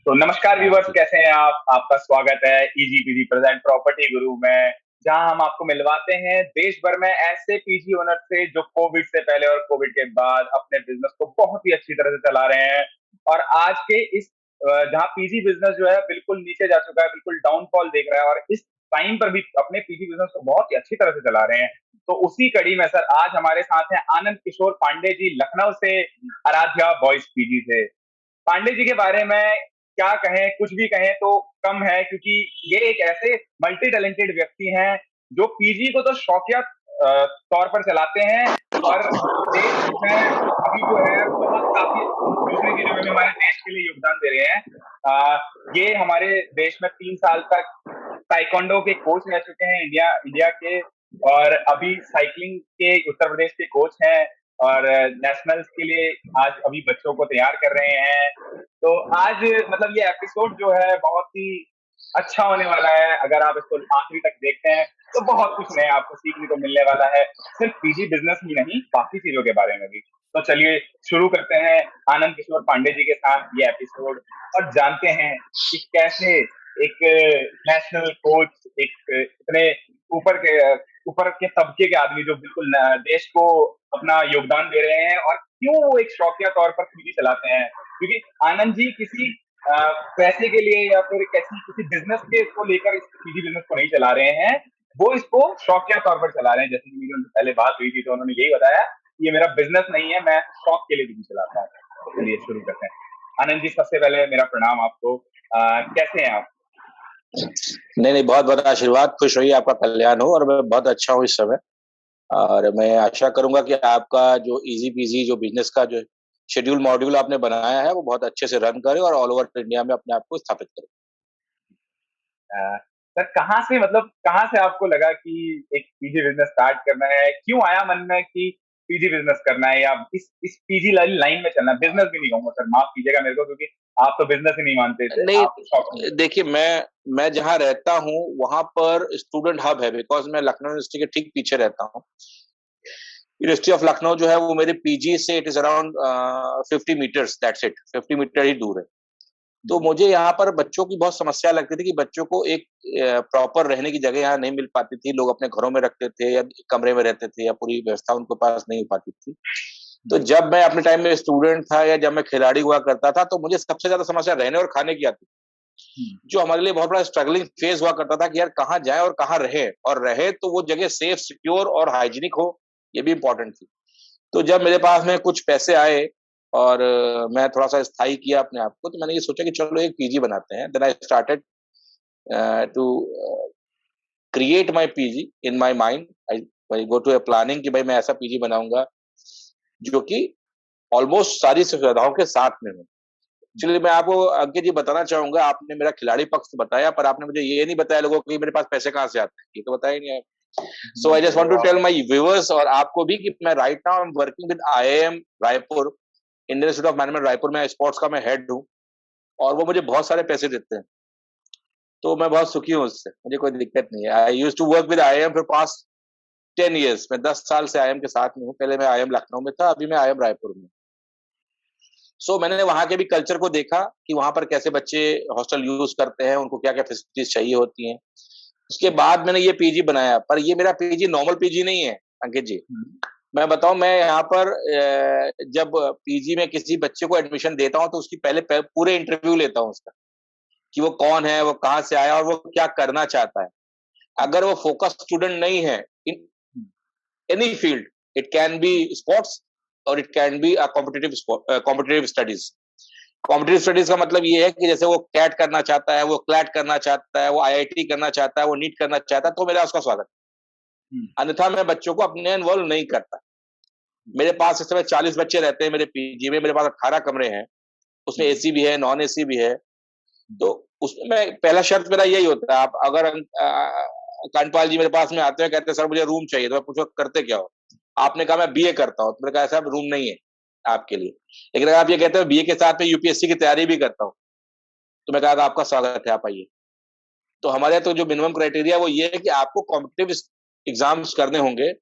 तो नमस्कार हाँ व्यूवर्स, जी। कैसे हैं आप? आपका स्वागत है ईजीपीजी प्रेजेंट प्रॉपर्टी गुरु में, जहां हम आपको मिलवाते हैं देश भर में ऐसे पीजी ओनर से जो कोविड से पहले और कोविड के बाद अपने बिजनेस को बहुत ही अच्छी तरह से चला रहे हैं। और आज के इस जहां पीजी बिजनेस जो है बिल्कुल नीचे जा चुका है, बिल्कुल डाउनफॉल देख रहा है, और इस टाइम पर भी अपने पीजी बिजनेस को बहुत ही अच्छी तरह से चला रहे हैं। तो उसी कड़ी में सर आज हमारे साथ हैं आनंद किशोर पांडे जी, लखनऊ से, आराध्या बॉयज पीजी से। पांडे जी के बारे में क्या कहें, कुछ भी कहें तो कम है, क्योंकि ये एक ऐसे मल्टी टैलेंटेड व्यक्ति हैं जो पीजी को तो शौकिया तौर पर चलाते हैं, पर देश में अभी जो है बहुत काफी दूसरी चीजों में भी हमारे देश के लिए योगदान दे रहे हैं। ये हमारे देश में 3 साल तक ताइक्वांडो के कोच रह चुके हैं, इंडिया इंडिया के। और अभी साइकिलिंग के उत्तर प्रदेश के कोच हैं, और नेशनल्स के लिए आज अभी बच्चों को तैयार कर रहे हैं। तो आज मतलब ये एपिसोड जो है बहुत ही अच्छा होने वाला है। अगर आप इसको आखिरी तक देखते हैं तो बहुत कुछ नया आपको सीखने को मिलने वाला है, सिर्फ पीजी बिजनेस ही नहीं, बाकी चीजों के बारे में भी। तो चलिए शुरू करते हैं आनंद किशोर पांडे जी के साथ ये एपिसोड, और जानते हैं कि कैसे एक नेशनल कोच, एक इतने ऊपर के ऊपर के तबके के आदमी जो बिल्कुल देश को अपना योगदान दे रहे हैं, और क्यों वो एक शौकिया तौर पर पीजी चलाते हैं। क्योंकि आनंद जी किसी अ, पैसे के लिए या फिर कैसी किसी बिजनेस के को लेकर इस पीजी बिजनेस को नहीं चला रहे हैं, वो इसको शौकिया तौर पर चला रहे हैं। जैसे कि मेरी उनसे पहले बात हुई थी तो उन्होंने यही बताया, ये मेरा बिजनेस नहीं है, मैं शौक के लिए पीजी चलाता हूँ। तो चलिए शुरू करते हैं। आनंद जी, सबसे पहले मेरा प्रणाम आपको। कैसे हैं आप? नहीं नहीं, बहुत बहुत आशीर्वाद। खुश रहिए, आपका कल्याण हो। और मैं बहुत अच्छा हूँ इस समय। और मैं आशा करूंगा कि आपका जो इजी पीजी जो बिजनेस का जो शेड्यूल मॉड्यूल आपने बनाया है वो बहुत अच्छे से रन करे और ऑल ओवर इंडिया में अपने आप को स्थापित करे। सर कहाँ से, मतलब कहाँ से आपको लगा कि एक पीजी बिजनेस स्टार्ट करना है? क्यों आया मन में कि पीजी बिजनेस करना है, या इस पीजी लाइन में चलना है? बिजनेस भी नहीं कहूंगा सर, माफ कीजिएगा मेरे को, क्योंकि आप तो बिजनेस ही नहीं मानते थे, नहीं, आप तो शौक में थे। देखिए, मैं जहाँ रहता हूँ वहां पर स्टूडेंट हब है, बिकॉज मैं लखनऊ यूनिवर्सिटी के ठीक पीछे रहता हूँ। यूनिवर्सिटी ऑफ लखनऊ जो है वो मेरे पीजी से it is around 50 meters, that's it, 50 meter ही दूर है। तो मुझे यहाँ पर बच्चों की बहुत समस्या लगती थी कि बच्चों को एक प्रॉपर रहने की जगह यहाँ नहीं मिल पाती थी। लोग अपने घरों में रखते थे या कमरे में रहते थे या पूरी व्यवस्था उनके पास नहीं हो पाती थी। तो जब मैं अपने टाइम में स्टूडेंट था या जब मैं खिलाड़ी हुआ करता था तो मुझे सबसे ज्यादा समस्या रहने और खाने की आती थी, जो हमारे लिए बहुत बड़ा स्ट्रगलिंग फेज हुआ करता था कि यार कहाँ जाए और कहाँ रहे, और रहे तो वो जगह सेफ, सिक्योर और हाइजीनिक हो, ये भी इंपॉर्टेंट थी। तो जब मेरे पास में कुछ पैसे आए और मैं थोड़ा सा स्थायी किया अपने आप को, तो मैंने ये सोचा कि चलो एक पीजी बनाते हैं। Then I started to create my PG in my mind. I go to a planning कि भाई मैं ऐसा पीजी बनाऊंगा जो कि ऑलमोस्ट सारी सुविधाओं के साथ में हो। चलिए, मैं आपको अंकित जी बताना चाहूंगा, आपने मेरा खिलाड़ी पक्ष तो बताया, पर आपने मुझे ये नहीं बताया लोगों को कि मेरे पास पैसे कहाँ से आते हैं, ये तो बताया ही नहीं आप। सो आई जस्ट वांट टू वो टेल माय व्यूअर्स और आपको भी कि मैं right now I am working with IIM Raipur, Indian institute of management Raipur में स्पोर्ट्स का मैं हेड हूँ, और वो मुझे बहुत सारे पैसे देते हैं। तो मैं बहुत सुखी हूँ उससे, मुझे कोई दिक्कत नहीं है। I used to work with IIM for past 10 years। मैं 10 साल से आईआईएम के साथ में हूँ। पहले मैं आईआईएम लखनऊ में था, अभी मैं आईआईएम रायपुर में। मैंने वहां के भी कल्चर को देखा कि वहां पर कैसे बच्चे हॉस्टल यूज करते हैं, उनको क्या क्या फैसिलिटीज चाहिए होती हैं। उसके बाद मैंने ये पीजी बनाया, पर ये मेरा पीजी नॉर्मल पीजी नहीं है अंकित जी। मैं बताऊं, मैं यहाँ पर जब पीजी में किसी बच्चे को एडमिशन देता हूँ तो उसकी पहले पूरे इंटरव्यू लेता हूँ उसका, कि वो कौन है, वो कहाँ से आया और वो क्या करना चाहता है। अगर वो फोकस स्टूडेंट नहीं है in any field, it can be sports और it can be competitive studies. Competitive studies का मतलब ये है कि जैसे वो कैट करना चाहता है, वो क्लैट करना चाहता है, वो आईआईटी करना चाहता है, वो नीट करना चाहता है, तो मेरा उसका स्वागत। अन्यथा मैं बच्चों को अपने इन्वॉल्व नहीं करता। मेरे पास इस समय 40 बच्चे रहते हैं मेरे पीजी में। मेरे पास 18 कमरे हैं, उसमें एसी भी है, नॉन एसी भी है। तो उसमें मैं पहला शर्त मेरा यही होता है, आप अगर कांडपाल जी मेरे पास में आते हैं, कहते हैं सर मुझे रूम चाहिए, तो मैं पूछूं करते क्या हो। आपने कहा मैं बीए करता हूँ, तो मैंने कहा साहब रूम नहीं है आपके लिए। लेकिन अगर आप ये कहते हो बीए के साथ में यूपीएससी की तैयारी भी करता हूँ, तो मैं कहा आपका स्वागत है, आप आइए। तो हमारे तो जो मिनिमम क्राइटेरिया वो ये है कि आपको कॉम्पिटिटिव एग्जाम्स करने होंगे,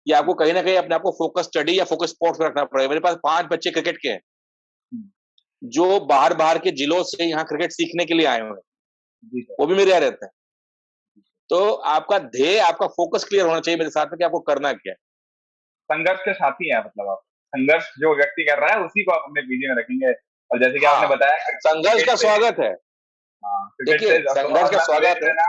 या आपको कहीं ना कहीं अपने आपको फोकस स्टडी या फोकस स्पोर्ट्स में रखना पड़ेगा। मेरे पास 5 बच्चे क्रिकेट के हैं, जो बाहर बाहर के जिलों से यहाँ क्रिकेट सीखने के लिए आए हुए हैं, जी सर। वो भी मेरे यहाँ रहते हैं। तो आपका ध्येय, आपका फोकस क्लियर होना चाहिए मेरे साथ में कि आपको करना क्या है। संघर्ष के साथी हैं मतलब आप, संघर्ष जो व्यक्ति कर रहा है उसी को आप अपने पीजी में रखेंगे। और जैसे कि आपने हाँ, बताया संघर्ष क्रिकेट का से, स्वागत है। हाँ क्रिकेट देखिए, से तो संघर्ष का अगला सुरेश स्वागत है। रैना,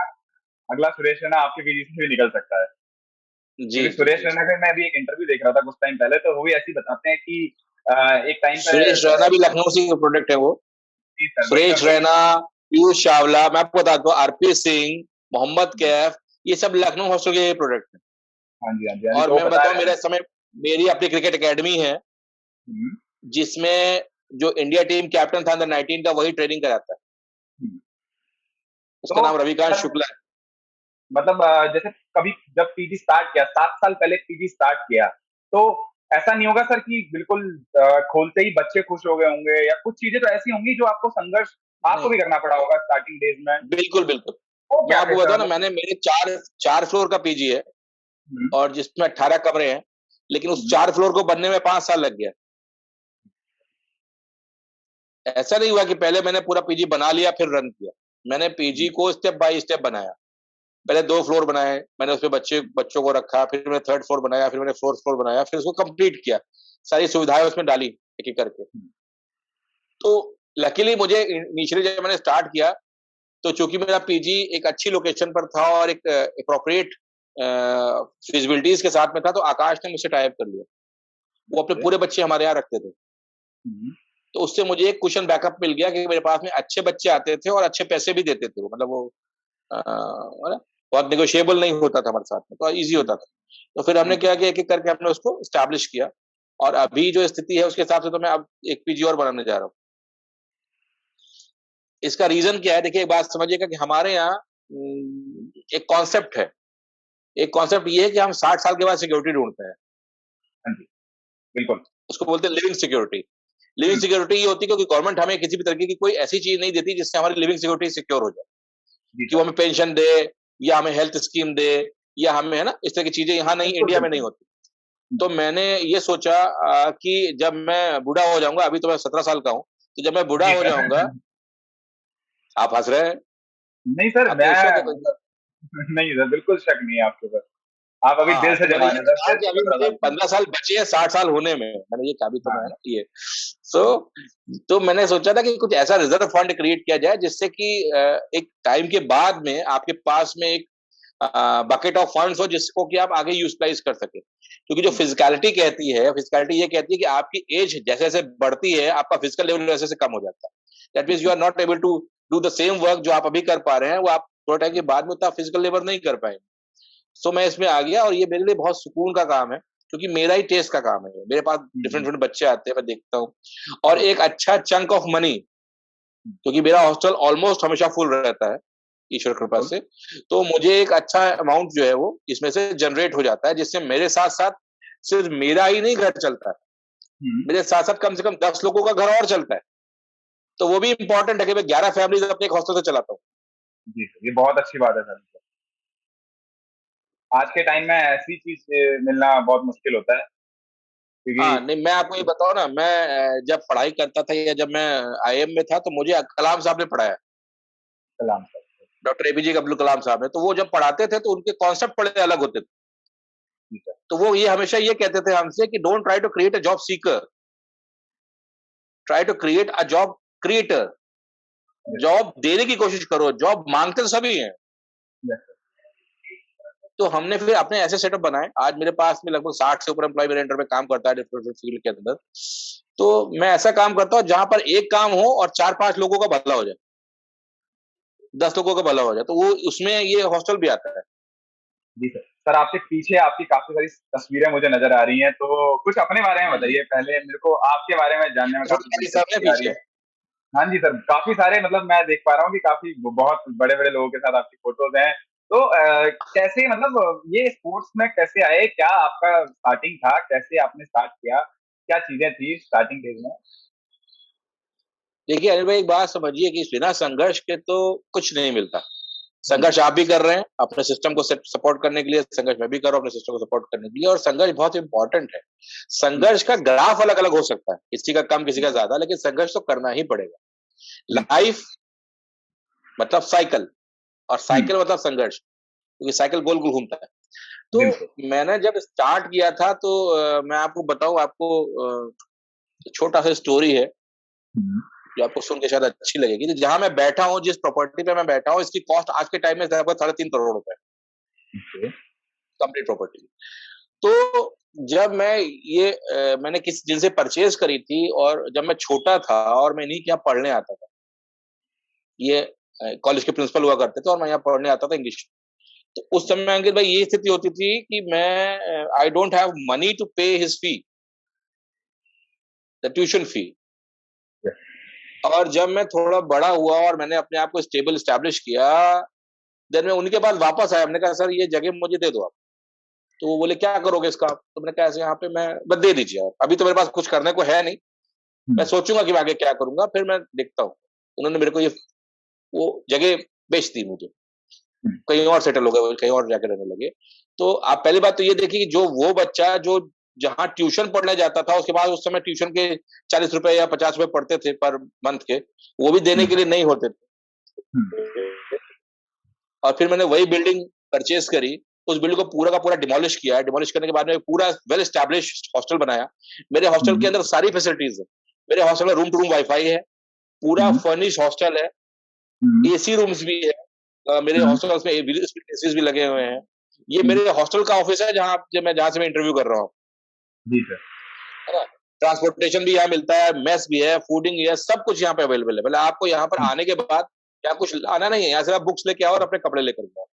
अगला सुरेश रैना आपके पीजी से भी निकल सकता है। जी, क्योंकि जी, सुरेश जी, रैना जी। का मैं अभी एक इंटरव्यू देख रहा था कुछ टाइम पहले, तो वो भी ऐसे ही बताते हैं कि एक टाइम पे सुरेश रैना भी लखनऊ से प्रोडक्ट है वो। जी सर, वही मैं सुरेश वही। रैना, पीयूष चावला, मैं आपको बताता हूँ, आरपी सिंह, मोहम्मद जी, कैफ, ये सब लखनऊ हॉस्टल के प्रोडक्ट हैं। हाँ जी, हाँ जी, हाँ जी, और तो वो मैं बता बताऊं, रहे मेरा हैं। इस समय मेरी अपनी क्रिकेट एकेडमी है, हम्म, जिसमें जो इंडिया टीम कैप्टन था अंडर 19 का, वही ट्रेनिंग कराता है। हम्म। उसका तो नाम रविकांत सर शुक्ला है। मतलब जैसे कभी जब पीजी स्टार्ट किया, 7 साल पहले पीजी स्टार्ट किया, तो ऐसा नहीं होगा सर कि बिल्कुल खोलते ही बच्चे खुश हो गए होंगे, या कुछ चीजें तो ऐसी होंगी जो आपको संघर्ष आपको नहीं, भी करना पड़ा होगा स्टार्टिंग डेज में। बिल्कुल बिल्कुल। वो मैं क्या थे आपको सर बताऊं ना, मतलब? मैंने मेरे चार चार फ्लोर का पीजी है, हम्म, और जिसमें 18 कमरे हैं, लेकिन उस हम्म, 4 फ्लोर को बनने में 5 साल लग गया। ऐसा नहीं हुआ कि पहले मैंने पूरा पीजी बना लिया फिर रन किया। मैंने पीजी को स्टेप बाय स्टेप बनाया। पहले 2 फ्लोर बनाए, मैंने उसमें बच्चों को रखा, फिर मैंने थर्ड फ्लोर बनाया, फिर मैंने फोर्थ फ्लोर बनाया, फिर उसको कंप्लीट किया, सारी सुविधाएं उसमें डाली एक एक करके। तो लकीली मुझे इनिशियली जब मैंने स्टार्ट किया, तो चूंकि मेरा पीजी एक अच्छी लोकेशन पर था और एक अप्रोप्रिएट फिजिबिलिटीज के साथ में था, तो आकाश ने मुझसे टाइप कर लिया। वो अपने पूरे बच्चे हमारे यहाँ रखते थे। हम्म, तो उससे मुझे एक कुशन बैकअप मिल गया कि मेरे पास में अच्छे बच्चे आते थे और अच्छे पैसे भी देते थे वो, मतलब वो है ना, बहुत निगोशिएबल नहीं होता था हमारे साथ में, तो इजी होता था। तो फिर हमने क्या किया, एक एक करके हमने उसको स्टैब्लिश किया। और अभी जो स्थिति है उसके हिसाब से तो मैं अब एक पीजी और बनाने जा रहा हूँ। इसका रीजन क्या है, देखिए, एक बात समझिएगा कि हमारे यहाँ एक कॉन्सेप्ट है। एक कॉन्सेप्ट ये है कि हम 60 साल के बाद सिक्योरिटी ढूंढते हैं। हाँ जी, बिल्कुल। उसको बोलते हैं लिविंग सिक्योरिटी। लिविंग हम्म, सिक्योरिटी ये होती है क्योंकि गवर्नमेंट हमें किसी भी तरीके की कोई ऐसी चीज नहीं देती जिससे हमारी लिविंग सिक्योरिटी सिक्योर हो जाए, जी कि वो सर, हमें पेंशन दे, या हमें हेल्थ स्कीम दे, या हमें, है ना, इस तरह की चीजें यहाँ नहीं, बिल्कुल इंडिया में नहीं बिल्कुल। होती। तो मैंने ये सोचा कि जब मैं बूढ़ा हो जाऊंगा, अभी तो मैं 17 साल का हूँ, तो जब मैं बूढ़ा जी हो सर। जाऊंगा, आप हंस रहे हैं, नहीं सर, आपने मैं शक है? मतलब नहीं सर, बिल्कुल शक नहीं है आपके ऊपर। आप अभी हाँ, दिल से तो मैंने जवान ये है सर, कहा दिल कि से अभी 15 मुझे साल की। 15 साल बचे हैं 60 साल होने में, मैंने ये कहा भी, तो मैं, है हाँ, ना, ये सो तो मैंने सोचा था कि कुछ ऐसा रिजर्व फंड क्रिएट किया जाए जिससे कि एक टाइम के बाद में आपके पास में एक बकेट ऑफ फंड्स हो, जिसको कि आप आगे यूटिलाइज कर सके। क्योंकि जो फिजिकलिटी कहती है, फिजिकलिटी ये कहती है कि आपकी एज जैसे जैसे बढ़ती है, आपका फिजिकल लेवल वैसे वैसे कम हो जाता है। That means you are not able to do the same work जो आप अभी कर पा रहे हैं, वो आप थोड़ा टाइम के बाद में उतना फिजिकल लेवल नहीं कर पाएंगे। सो मैं इसमें आ गया, और ये मेरे लिए बहुत सुकून का काम है, क्योंकि मेरा ही टेस्ट का काम है। मेरे पास डिफरेंट डिफरेंट बच्चे आते हैं, मैं देखता हूँ, और एक अच्छा चंक ऑफ मनी, क्योंकि मेरा हॉस्टल ऑलमोस्ट हमेशा फुल रहता है ईश्वर कृपा बिल्कुल। से। तो मुझे एक अच्छा अमाउंट जो है वो इसमें से जनरेट हो जाता है, जिससे मेरे साथ साथ सिर्फ मेरा ही नहीं घर चलता है, हम्म, मेरे साथ साथ कम से कम 10 लोगों का घर और चलता है। तो वो भी इंपॉर्टेंट है कि मैं 11 फैमिलीज अपने एक हॉस्टल से चलाता हूँ। जी सर, ये बहुत अच्छी बात है सर। आज के टाइम में ऐसी चीज मिलना बहुत मुश्किल होता है, क्योंकि हाँ, नहीं, मैं आपको ये बताऊं ना, मैं जब पढ़ाई करता था या जब मैं आईएम में था, तो मुझे कलाम साहब ने पढ़ाया, सलाम sir. Doctor APJ Abdul Kalam साहब ने। तो वो जब पढ़ाते थे तो उनके कॉन्सेप्ट बड़े अलग होते थे। जी सर। तो वो ये हमेशा ये कहते थे हमसे कि don't try to create a job seeker, try to create a job creator. Yes job देने की कोशिश करो, जॉब मांगते तो सभी हैं। Yes sir. तो हमने फिर अपने ऐसे सेटअप बनाए, आज मेरे पास में लगभग 60 से ऊपर एम्प्लॉय मेरे अंडर में काम करता है डिफरेंट फील्ड के अंदर। तो मैं ऐसा काम करता हूँ जहां पर एक काम हो और 4-5 लोगों का भला हो जाए, 10 लोगों का भला हो जाए, तो वो उसमें ये हॉस्टल भी आता है। जी सर। सर आपके पीछे आपकी काफी सारी तस्वीरें मुझे नजर आ रही हैं, तो कुछ अपने बारे में बताइए पहले, मेरे को आपके बारे में जानने में काफी रोजगारी साहब ने दिलचस्पी आ रही पीछे। है। हाँ जी सर, काफी सारे मतलब मैं देख पा रहा हूँ कि काफी बहुत बड़े बड़े लोगों के साथ आपकी फोटोज हैं। तो कैसे मतलब ये स्पोर्ट्स में कैसे आए, क्या आपका स्टार्टिंग था, कैसे आपने स्टार्ट किया, क्या चीजें थी स्टार्टिंग डेज में? देखिए अनिल भाई, एक बात समझिए कि बिना संघर्ष के तो कुछ नहीं मिलता। संघर्ष आप भी कर रहे हैं अपने सिस्टम को सपोर्ट करने के लिए, संघर्ष मैं भी कर रहा हूँ अपने सिस्टम को सपोर्ट करने के लिए, और संघर्ष बहुत इंपॉर्टेंट है। संघर्ष का ग्राफ अलग अलग हो सकता है, किसी का कम किसी का ज्यादा, लेकिन संघर्ष तो करना ही पड़ेगा। लाइफ मतलब साइकिल, और साइकिल मतलब संघर्ष, क्योंकि साइकिल गोल गोल घूमता है। तो मैंने जब स्टार्ट किया था तो मैं आपको बताऊं, आपको छोटा सा स्टोरी है जो आपको सुन के शायद अच्छी लगेगी। तो जहां मैं बैठा हूँ, जिस प्रॉपर्टी पे मैं बैठा हूँ, इसकी कॉस्ट आज के टाइम में लगभग 3.5 करोड़ रुपए, कंप्लीट प्रॉपर्टी। तो जब मैं ये मैंने किसी जिनसे परचेज करी थी, और जब मैं छोटा था और मैं इन्हीं के यहाँ पढ़ने आता था, ये कॉलेज के प्रिंसिपल हुआ करते थे और मैं यहाँ पढ़ने आता था इंग्लिश। तो उस समय अंकित भाई ये स्थिति होती थी कि मैं I don't have money to pay his fee, the tuition fee. और जब मैं थोड़ा बड़ा हुआ और मैंने अपने आप को स्टेबल स्टैब्लिश किया, देन मैं उनके पास वापस आया, हमने कहा सर ये जगह मुझे दे दो आप। तो वो बोले क्या करोगे इसका? तो मैंने कहा ऐसे यहाँ पे मैं बस दे दीजिए आप, अभी तो मेरे पास कुछ करने को है नहीं, मैं सोचूंगा कि मैं आगे क्या करूंगा, फिर मैं देखता हूँ। उन्होंने मेरे को ये वो जगह बेच दी मुझे, कहीं और सेटल हो गए, कहीं और जाकर रहने लगे। तो आप पहली बात तो ये देखिए कि जो वो बच्चा जो जहां ट्यूशन पढ़ने जाता था, उसके बाद उस समय ट्यूशन के 40 रुपए या 50 रुपए पड़ते थे पर मंथ के, वो भी देने के लिए नहीं होते थे। और फिर मैंने वही बिल्डिंग परचेज करी, उस बिल्डिंग को पूरा का पूरा डिमोलिश किया, डिमोलिश करने के बाद में पूरा वेल एस्टैब्लिश हॉस्टल बनाया। मेरे हॉस्टल के अंदर सारी फैसिलिटीज है, मेरे हॉस्टल में रूम टू रूम वाईफाई है, पूरा फर्निश हॉस्टल है, एसी रूम्स भी है, मेरे हॉस्टल में एसीज भी लगे हुए हैं। ये मेरे हॉस्टल का ऑफिस है जहां से मैं इंटरव्यू कर रहा हूँ। जी सर। ट्रांसपोर्टेशन भी यहाँ मिलता है, मेस भी है, फूडिंग है, सब कुछ यहाँ पे अवेलेबल है। मतलब आपको यहाँ पर आने के बाद क्या कुछ आना नहीं है, यहाँ से आप बुक्स लेके आओ और अपने कपड़े लेकर जाओ।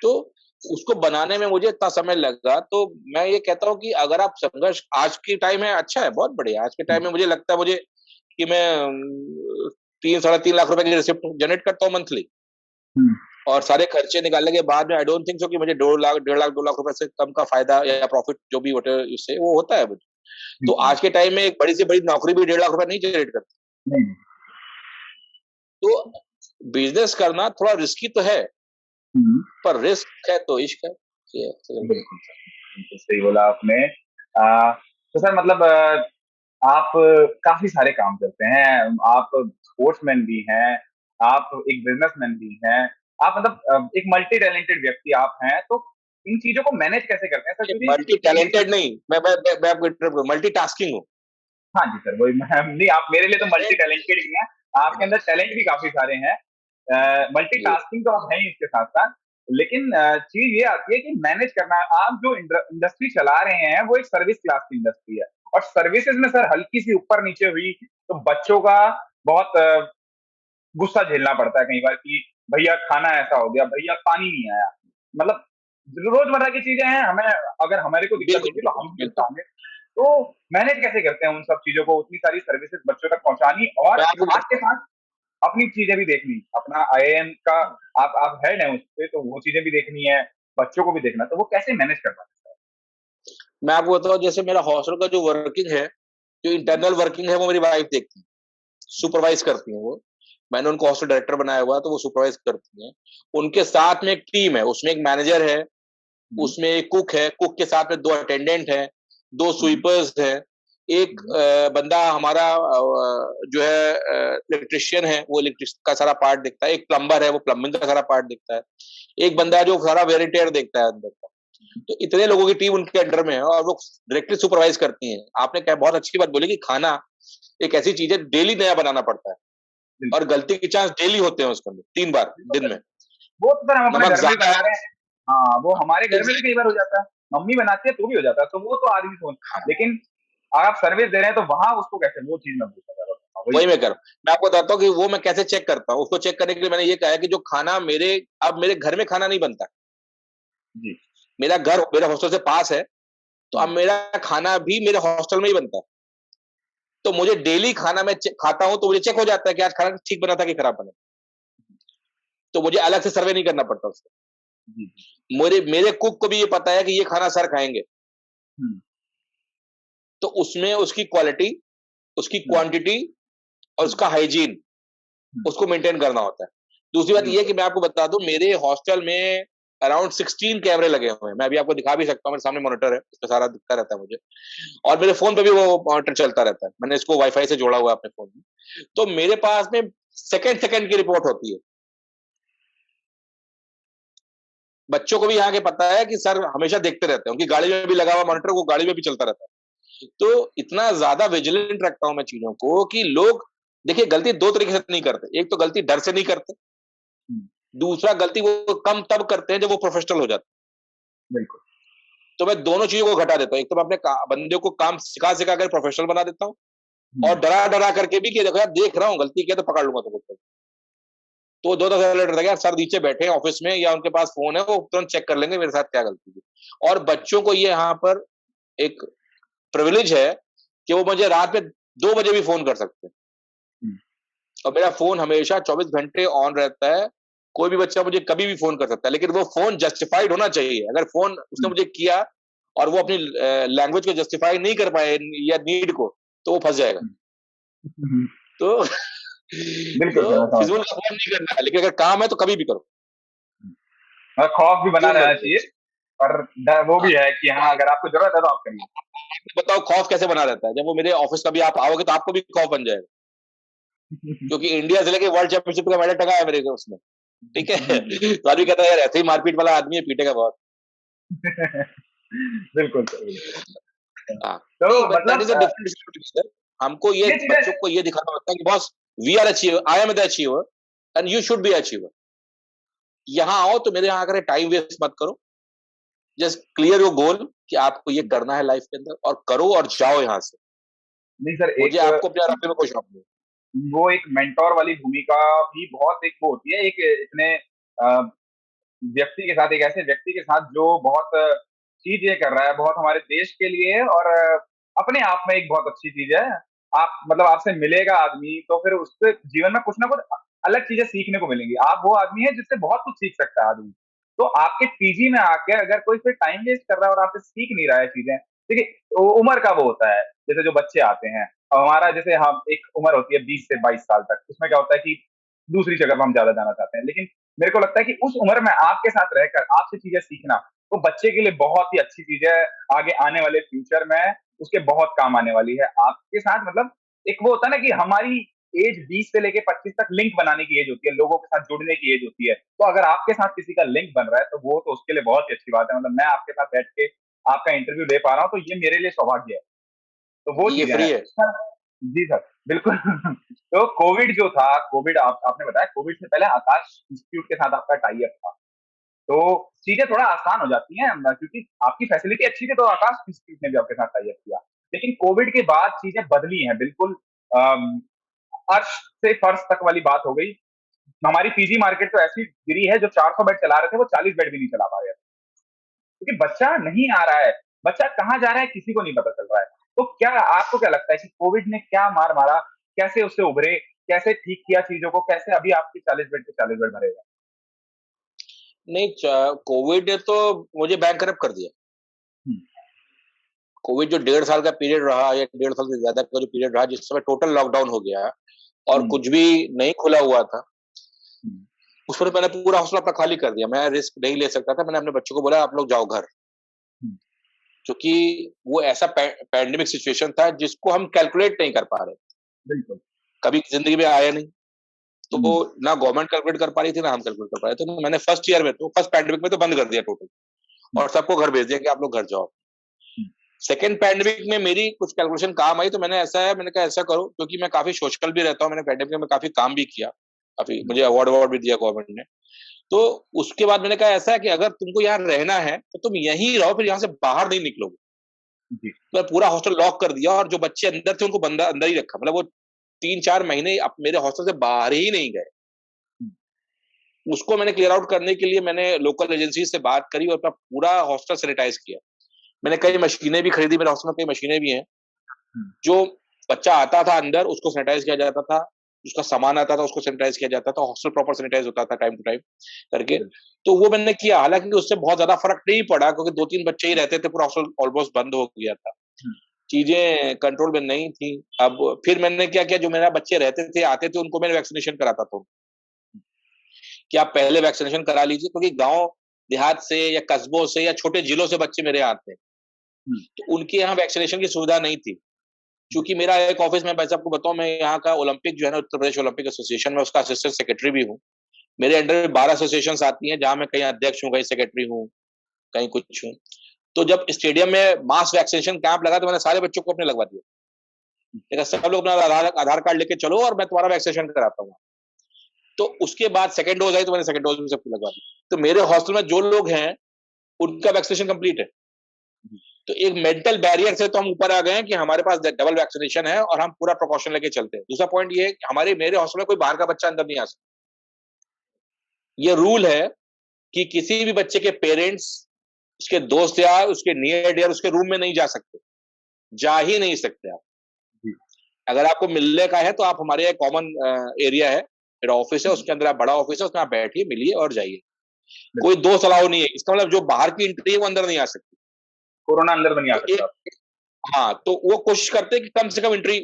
तो उसको बनाने में मुझे इतना समय लगा। तो मैं ये कहता हूँ कि अगर आप संघर्ष, आज की टाइम है अच्छा है, बहुत बढ़िया। आज के टाइम में मुझे लगता है मुझे कि मैं 3-3.5 लाख रुपए की रिसिप्ट जनरेट करता हूँ मंथली, और सारे खर्चे निकालने के बाद में आई डोंट थिंक सो कि मुझे 1.5 लाख 2 लाख रुपए से कम का फायदा या प्रॉफिट जो भी इससे वो होता है मुझे। तो आज के टाइम में एक बड़ी से बड़ी नौकरी भी 1.5 लाख रुपए नहीं जनरेट करती। तो बिजनेस करना थोड़ा रिस्की तो है, पर रिस्क है तो इश्क है। बिल्कुल सही बोला आपने। तो सर मतलब आप काफी सारे काम करते हैं, आप स्पोर्ट्समैन भी हैं, आप एक बिजनेसमैन भी हैं, आप मतलब एक मल्टी टैलेंटेड व्यक्ति आप हैं। तो इन चीजों को मैनेज कैसे करते हैं सर? मल्टी टैलेंटेड नहीं, मैं आपको मल्टी टास्किंग हूँ। हाँ जी सर, वही नहीं, आप मेरे लिए तो मल्टी टैलेंटेड ही हैं, आपके अंदर टैलेंट भी काफी सारे हैं, मल्टी टास्किंग तो आप हैं ही इसके साथ साथ। लेकिन चीज ये आती है कि मैनेज करना। आप जो इंडस्ट्री चला रहे हैं वो एक सर्विस क्लास की इंडस्ट्री है, और सर्विसेज में सर हल्की सी ऊपर नीचे हुई तो बच्चों का बहुत गुस्सा झेलना पड़ता है कई बार कि भैया खाना ऐसा हो गया, भैया पानी नहीं आया। मतलब रोजमर्रा की चीजें हैं, हमें अगर हमारे को दिक्कत होगी तो हम भी बताएंगे। तो मैनेज कैसे करते हैं उन सब चीजों को, उतनी सारी सर्विसेज बच्चों तक पहुंचानी और साथ के साथ अपनी चीजें भी देखनी, अपना आईआईएम का आप हेड हैं उस पे, तो वो चीजें भी देखनी है, बच्चों को भी देखना, तो वो कैसे मैनेज कर पाते हैं? मैं आपको बताऊं, जैसे मेरा हॉस्टल का जो वर्किंग है, जो इंटरनल वर्किंग है, वो मेरी वाइफ देखती है, सुपरवाइज करती है वो। मैंने उनको हॉस्टल डायरेक्टर बनाया हुआ है, तो वो सुपरवाइज करती हैं। उनके साथ में एक टीम है, उसमें एक मैनेजर है, उसमें एक कुक है, कुक के साथ में 2 अटेंडेंट हैं, 2 स्वीपर्स हैं, एक बंदा हमारा जो है इलेक्ट्रिशियन है, वो इलेक्ट्रिक का सारा पार्ट देखता है, एक प्लम्बर है, वो प्लम्बिंग का सारा पार्ट देखता है, एक बंदा है जो सारा वेयर टेयर देखता है अंदर का। तो इतने लोगों की टीम उनके अंडर में है और वो डायरेक्टली सुपरवाइज करती हैं। आपने क्या बहुत अच्छी बात बोली कि खाना एक ऐसी चीज है, डेली नया बनाना पड़ता है और गलती के चांस डेली होते हैं उसके अंदर 3 बार दिन में। वो तो हम अपने घर में बना रहे हैं, हाँ वो हमारे घर में भी कई बार हो जाता है, मम्मी बनाती है तो भी हो जाता है, तो वो तो आदमी सोच। लेकिन आप सर्विस दे रहे हैं तो वहां उसको कैसे, वो चीज मैं पूछता था। वही मैं कर मैं आपको बताता हूँ कि वो मैं कैसे चेक करता हूँ। उसको चेक करने के लिए मैंने ये कहा है कि जो खाना अब मेरे घर में खाना नहीं बनता जी, मेरा घर मेरे हॉस्टल से पास है, तो अब मेरा खाना भी मेरे हॉस्टल में ही बनता है। तो मुझे डेली खाना मैं खाता हूं तो मुझे चेक हो जाता है कि आज खाना ठीक बना था कि खराब बना, तो मुझे अलग से सर्वे नहीं करना पड़ता उसको। मेरे कुक को भी ये पता है कि ये खाना सर खाएंगे, तो उसमें उसकी क्वालिटी, उसकी क्वांटिटी और उसका हाइजीन उसको मेंटेन करना होता है। दूसरी बात ये है कि बिल्कुल। मैं आपको बता दूं, मेरे हॉस्टल में अराउंड 16 कैमरे लगे हुए हैं। मैं अभी आपको दिखा भी सकता हूँ, मेरे सामने मॉनिटर है, उसमें सारा दिखता रहता है मुझे। और मेरे फोन पे भी वो मॉनिटर चलता रहता है, मैंने इसको वाईफाई से जोड़ा हुआ है अपने फोन में। तो मेरे पास में सेकंड सेकंड की रिपोर्ट होती है। बच्चों को भी यहाँ के पता है कि सर हमेशा देखते रहते हैं, उनकी गाड़ी में भी लगा हुआ मॉनिटर, वो गाड़ी में भी चलता रहता है। तो इतना ज्यादा विजिलेंट रखता हूं मैं चीजों को कि लोग, देखिए गलती दो तरीके से नहीं करते। एक तो गलती डर से नहीं करते, हम्म, दूसरा गलती वो कम तब करते हैं जब वो प्रोफेशनल हो जाते बिल्कुल। हैं। तो मैं दोनों चीजों को घटा देता हूँ। एक तो मैं अपने बंदे को काम सिखा सिखा कर प्रोफेशनल बना देता हूँ, और हम्म, डरा डरा करके भी कि देखो यार देख रहा हूँ, गलती किया तो पकड़ लूंगा तुमको। तो दो दफा अलर्ट रहेगा, सर नीचे बैठे हैं ऑफिस में या उनके पास फोन है, वो तुरंत चेक कर लेंगे मेरे साथ क्या गलती थी। और बच्चों को ये यहाँ पर एक प्रिविलेज है कि वो मुझे रात में 2 बजे भी फोन कर सकते हैं, हम्म, और मेरा फोन हमेशा 24 घंटे ऑन रहता है। कोई भी बच्चा मुझे कभी भी फोन कर सकता है, लेकिन वो फोन जस्टिफाइड होना चाहिए। अगर फोन उसने हम्म, मुझे किया और वो अपनी लैंग्वेज को जस्टिफाई नहीं कर पाए या नीड को, तो वो फंस जाएगा। हम्म, तो बिल्कुल सर, मैं समझ फिजूल रहा का फोन नहीं करना है, लेकिन अगर काम है तो कभी भी करो, हूँ। खौफ भी बना जो रहना मर्जी चाहिए, हो। पर वो हाँ, भी है कि हाँ, अगर आपको जरूरत है तो आप करिए। बताओ खौफ कैसे बना रहता है, जब वो मेरे ऑफिस कभी आप आओगे तो आपको भी खौफ बन जाएगा, क्योंकि इंडिया से लेके वर्ल्ड चैंपियनशिप का मेडल टंगा है मेरे को उसमें। ठीक है। तो आदमी कहता है यार ऐसे ही मारपीट वाला आदमी है, पीटेगा बहुत। बिल्कुल सर, बिल्कुल। हाँ, तो दैट मतलब इज अ डिफरेंट। हमको ये ये चीजें। बच्चों को ये दिखाना होता है कि boss, we are achiever, I am the achiever and you should be achiever. यहाँ आओ तो मेरे यहाँ आकर टाइम वेस्ट मत करो, जस्ट क्लियर योर गोल कि आपको ये करना है लाइफ के अंदर, और करो और जाओ यहाँ से। नहीं सर, मुझे एक आपको अपने रास्ते में कोई शौक नहीं। वो एक मेंटोर वाली भूमिका भी बहुत एक वो होती है, एक इतने व्यक्ति के साथ, एक ऐसे व्यक्ति के साथ जो बहुत चीज ये कर रहा है, बहुत हमारे देश के लिए, और अपने आप में एक बहुत अच्छी चीज है। आप मतलब आपसे मिलेगा आदमी तो फिर उससे जीवन में कुछ ना कुछ अलग चीजें सीखने को मिलेंगी। आप वो आदमी है जिससे बहुत कुछ सीख सकता है आदमी। तो आपके पीजी में आके अगर कोई फिर टाइम वेस्ट कर रहा है और आपसे सीख नहीं रहा है चीजें, देखिए उम्र का वो होता है, जैसे जो बच्चे आते हैं, अब हमारा जैसे हम एक उम्र होती है 20 से 22 साल तक, उसमें क्या होता है कि दूसरी जगह पर हम ज्यादा जाना चाहते हैं, लेकिन मेरे को लगता है कि उस उम्र में आपके साथ रहकर आपसे चीजें सीखना वो बच्चे के लिए बहुत ही अच्छी चीज है। आगे आने वाले फ्यूचर में उसके बहुत काम आने वाली है आपके साथ। मतलब एक वो होता है ना कि हमारी एज 20 से लेके 25 तक लिंक बनाने की एज होती है, लोगों के साथ जुड़ने की एज होती है। तो अगर आपके साथ किसी का लिंक बन रहा है तो वो तो उसके लिए बहुत ही अच्छी बात है। मतलब मैं आपके साथ बैठ के आपका इंटरव्यू दे पा रहा हूँ तो ये मेरे लिए सौभाग्य है। तो वो ये चीजें हैं फ्री है। सर। जी सर, बिल्कुल। तो कोविड जो था, कोविड आपने बताया, कोविड से पहले आकाश इंस्टीट्यूट के साथ आपका टाई अप था, तो चीजें थोड़ा आसान हो जाती हैं क्योंकि आपकी फैसिलिटी अच्छी थी, तो आकाश इंस्टीट्यूट ने भी आपके साथ टाई अप किया। लेकिन कोविड के बाद चीजें बदली हैं बिल्कुल। अम, अर्श से फर्श तक वाली बात हो गई। हमारी पीजी मार्केट तो ऐसी गिरी है, जो 400 बेड चला रहे थे वो 40 बेड भी नहीं चला पा रहे थे, क्योंकि बच्चा नहीं आ रहा है। बच्चा कहाँ जा रहा है किसी को नहीं पता चल रहा है। तो क्या आपको क्या लगता है कि कोविड ने क्या मार मारा, कैसे उससे उभरे, कैसे ठीक किया चीजों को, कैसे अभी आपकी 40 बेड के 40 बेड भरे हुए नहीं, कोविड ने तो मुझे बैंक करप्ट कर दिया। हैं? कोविड जो 1.5 साल का पीरियड रहा, या 1.5 साल से ज्यादा का जो पीरियड रहा, जिस समय टोटल लॉकडाउन हो गया और हम्म, कुछ भी नहीं खुला हुआ था, हम्म, उस पर मैंने पूरा हौसला अपना खाली कर दिया। मैं रिस्क नहीं ले सकता था। मैंने अपने बच्चों को बोला आप लोग जाओ घर, हम्म, क्योंकि वो ऐसा पैंडेमिक सिचुएशन था जिसको हम कैलकुलेट नहीं कर पा रहे, बिल्कुल। कभी जिंदगी में आया नहीं। तो हम्म, ना गवर्नमेंट कैलकुलेट कर पा रही थी, ना हम कैलकुलेट कर पा रहे थे। तो मैंने फर्स्ट ईयर में, तो फर्स्ट पैंडेमिक में तो बंद कर दिया टोटल, हम्म, और सबको घर भेज दिया कि आप लोग घर जाओ। हम्म, सेकेंड पैंडेमिक में मेरी कुछ कैलकुलेशन काम आई, तो मैंने कहा ऐसा करो, क्योंकि मैं काफी सोशल भी रहता हूँ, मैंने पैंडेमिक में काफी काम भी किया, काफी हम्म, मुझे अवार्ड अवार्ड भी दिया गवर्नमेंट ने। तो उसके बाद मैंने कहा ऐसा है कि अगर तुमको यहाँ रहना है तो तुम यहीं रहो, फिर यहाँ से बाहर नहीं निकलोगे। जी, तो मैं पूरा हॉस्टल लॉक कर दिया, और जो बच्चे अंदर थे उनको बंदा अंदर ही रखा। मतलब वो 3-4 महीने मेरे हॉस्टल से बाहर ही नहीं गए। हम्म, उसको मैंने क्लियर आउट करने के लिए मैंने लोकल एजेंसी से बात करी और अपना पूरा हॉस्टल सैनिटाइज किया। मैंने कई मशीनें भी खरीदी, मेरे हॉस्टल में कई मशीनें भी हैं। हम्म, जो बच्चा आता था अंदर उसको सैनिटाइज किया जाता था, उसका सामान आता था उसको सैनिटाइज किया जाता था, हॉस्टल प्रॉपर सैनिटाइज होता था टाइम टू टाइम करके। बिल्कुल। तो वो मैंने किया, हालांकि उससे बहुत ज्यादा फर्क नहीं पड़ा, क्योंकि 2-3 बच्चे ही रहते थे, पूरा हॉस्टल ऑलमोस्ट बंद हो गया था, हम्म, चीजें कंट्रोल में नहीं थी। अब फिर मैंने क्या किया, जो मेरा बच्चे रहते थे आते थे उनको मैंने वैक्सीनेशन कराता था। कि आप पहले वैक्सीनेशन करा लीजिए, क्योंकि गांव देहात से या कस्बों से या छोटे जिलों से बच्चे मेरे यहाँ आते हैं, तो उनके यहाँ वैक्सीनेशन की सुविधा नहीं थी। क्योंकि मेरा एक ऑफिस में, वैसे आपको बताऊं, मैं यहाँ का ओलंपिक जो है ना, उत्तर प्रदेश ओलंपिक एसोसिएशन में उसका असिस्टेंट सेक्रेटरी भी हूँ। मेरे अंडर में 12 एसोसिएशन आती हैं, जहां मैं कहीं अध्यक्ष हूँ, कहीं सेक्रेटरी हूँ, कहीं कुछ हूँ। तो जब स्टेडियम में मास वैक्सीनेशन कैंप लगा, तो मैंने सारे बच्चों को अपने लगवा दिया। देखा, सब लोग अपना आधार कार्ड लेके चलो और मैं तुम्हारा वैक्सीनेशन कराता हूँ। तो उसके बाद सेकंड डोज आई, तो मैंने सेकंड डोज भी सबको लगवा दी। तो मेरे हॉस्टल में जो लोग हैं उनका वैक्सीनेशन कंप्लीट है। तो एक मेंटल बैरियर से तो हम ऊपर आ गए हैं कि हमारे पास डबल वैक्सीनेशन है और हम पूरा प्रिकॉशन लेके चलते हैं। दूसरा पॉइंट ये है कि मेरे हॉस्टल में कोई बाहर का बच्चा अंदर नहीं आ सकता। ये रूल है कि किसी भी बच्चे के पेरेंट्स, उसके दोस्त या उसके नियर डियर उसके रूम में नहीं जा सकते, जा ही नहीं सकते आप। अगर आपको मिलने का है तो आप हमारे यहाँ कॉमन एरिया है, मेरा ऑफिस है, उसके अंदर आप, बड़ा ऑफिस है, उसमें आप बैठिए, मिलिए और जाइए। कोई दोस्त अलाउ नहीं है। इसका मतलब जो बाहर की एंट्री है वो अंदर नहीं आ सकती, कोरोना अंदर नहीं आ तो सकता। एक, हाँ, तो वो कोशिश करते हैं कि कम से कम एंट्री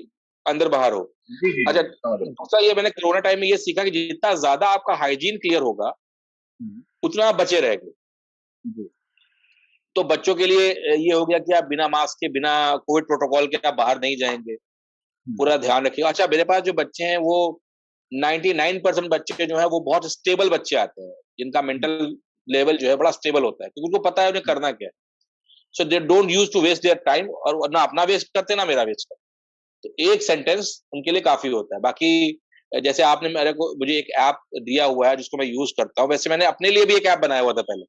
अंदर बाहर हो। जी जी अच्छा, जी, समझ रहा दूसरा ये मैंने कोरोना टाइम में ये सीखा कि जितना ज्यादा आपका हाइजीन क्लियर होगा, हूँ। उतना आप बचे रहेंगे। जी तो बच्चों के लिए ये हो गया कि आप बिना मास्क के, बिना कोविड प्रोटोकॉल के आप बाहर नहीं जाएंगे, पूरा ध्यान रखिएगा। अच्छा, मेरे पास जो बच्चे हैं वो 99% बच्चे जो है वो बहुत स्टेबल बच्चे आते हैं, जिनका मेंटल लेवल जो है बड़ा स्टेबल होता है, क्योंकि उनको पता है उन्हें करना क्या है। So they don't use to waste their time, और ना अपना वेस्ट करते ना मेरा वेस्ट करते। तो एक सेंटेंस उनके लिए काफी होता है। बाकी जैसे आपने मुझे एक ऐप दिया हुआ है जिसको मैं यूज करता हूँ, वैसे मैंने अपने लिए भी एक ऐप बनाया हुआ था पहले,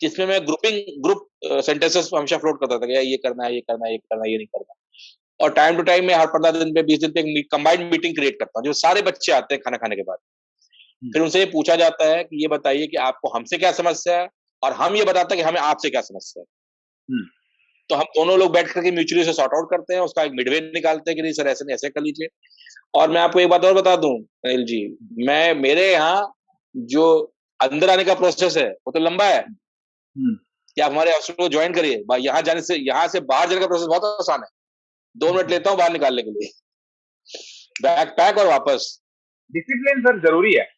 जिसमें मैं ग्रुप सेंटेंसेस हमेशा फ्लोट करता था कि यार ये करना है, ये करना है, ये करना है, ये नहीं करना। और टाइम टू टाइम मैं हर 15 दिन पे, 20 दिन पे एक कंबाइंड मीटिंग क्रिएट करता हूँ, जो सारे बच्चे आते हैं खाना खाने के बाद। फिर उनसे ये पूछा जाता है कि ये बताइए कि आपको हमसे क्या समस्या है, और हम ये बताते हैं कि हमें आपसे क्या समस्या है। तो हम दोनों लोग बैठ करके म्यूचुअली से सॉर्ट आउट करते हैं, उसका एक मिडवे निकालते हैं कि नहीं सर, ऐसे नहीं, ऐसे कर लीजिए। और मैं आपको एक बात और बता दूं अनिल जी, मैं मेरे यहाँ जो अंदर आने का प्रोसेस है वो तो लंबा है, कि आप हमारे हॉस्टल को ज्वाइन करिए। यहाँ से बाहर जाने का प्रोसेस बहुत आसान है। 2 मिनट लेता हूँ बाहर निकालने के लिए, बैग पैक और वापस। डिसिप्लिन सर जरूरी है।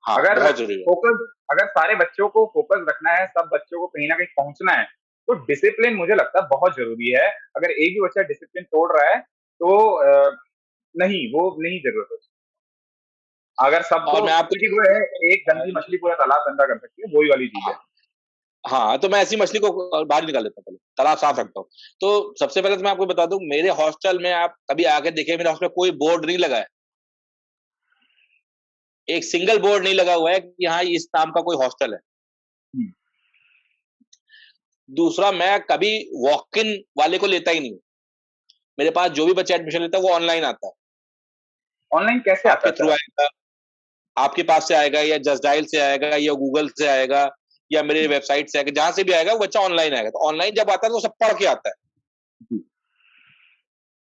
हाँ, अगर बहुत जरूरी है। फोकस, अगर सारे बच्चों को फोकस रखना है, सब बच्चों को कहीं ना कहीं पहुंचना है, तो डिसिप्लिन मुझे लगता है बहुत जरूरी है। अगर एक भी बच्चा डिसिप्लिन तोड़ रहा है तो नहीं, वो नहीं जरूरत है। अगर सबको, और मैं आपको, क्योंकि वो है, एक गंदी मछली पूरा तालाब गंदा कर सकती है, वही वाली चीज है। हाँ, तो मैं ऐसी मछली को बाहर निकाल देता हूँ, पहले तालाब साफ रखता हूँ। तो सबसे पहले तो मैं आपको बता दूं, मेरे हॉस्टल में आप कभी आके देखिए, मेरे हॉस्टल में कोई बोर्ड नहीं लगा है, एक सिंगल बोर्ड नहीं लगा हुआ है कि यहाँ इस नाम का कोई हॉस्टल है। दूसरा, मैं कभी वॉक इन वाले को लेता ही नहीं। मेरे पास जो भी बच्चा एडमिशन लेता है वो ऑनलाइन आता है। ऑनलाइन कैसे आता आपके है थ्रू सर? आएगा, आपके पास से आएगा, या जस्ट डायल से आएगा, या गूगल से आएगा, या मेरे वेबसाइट से आएगा, जहां से भी आएगा वो बच्चा ऑनलाइन आएगा। तो ऑनलाइन जब आता है तो सब पढ़ के आता है,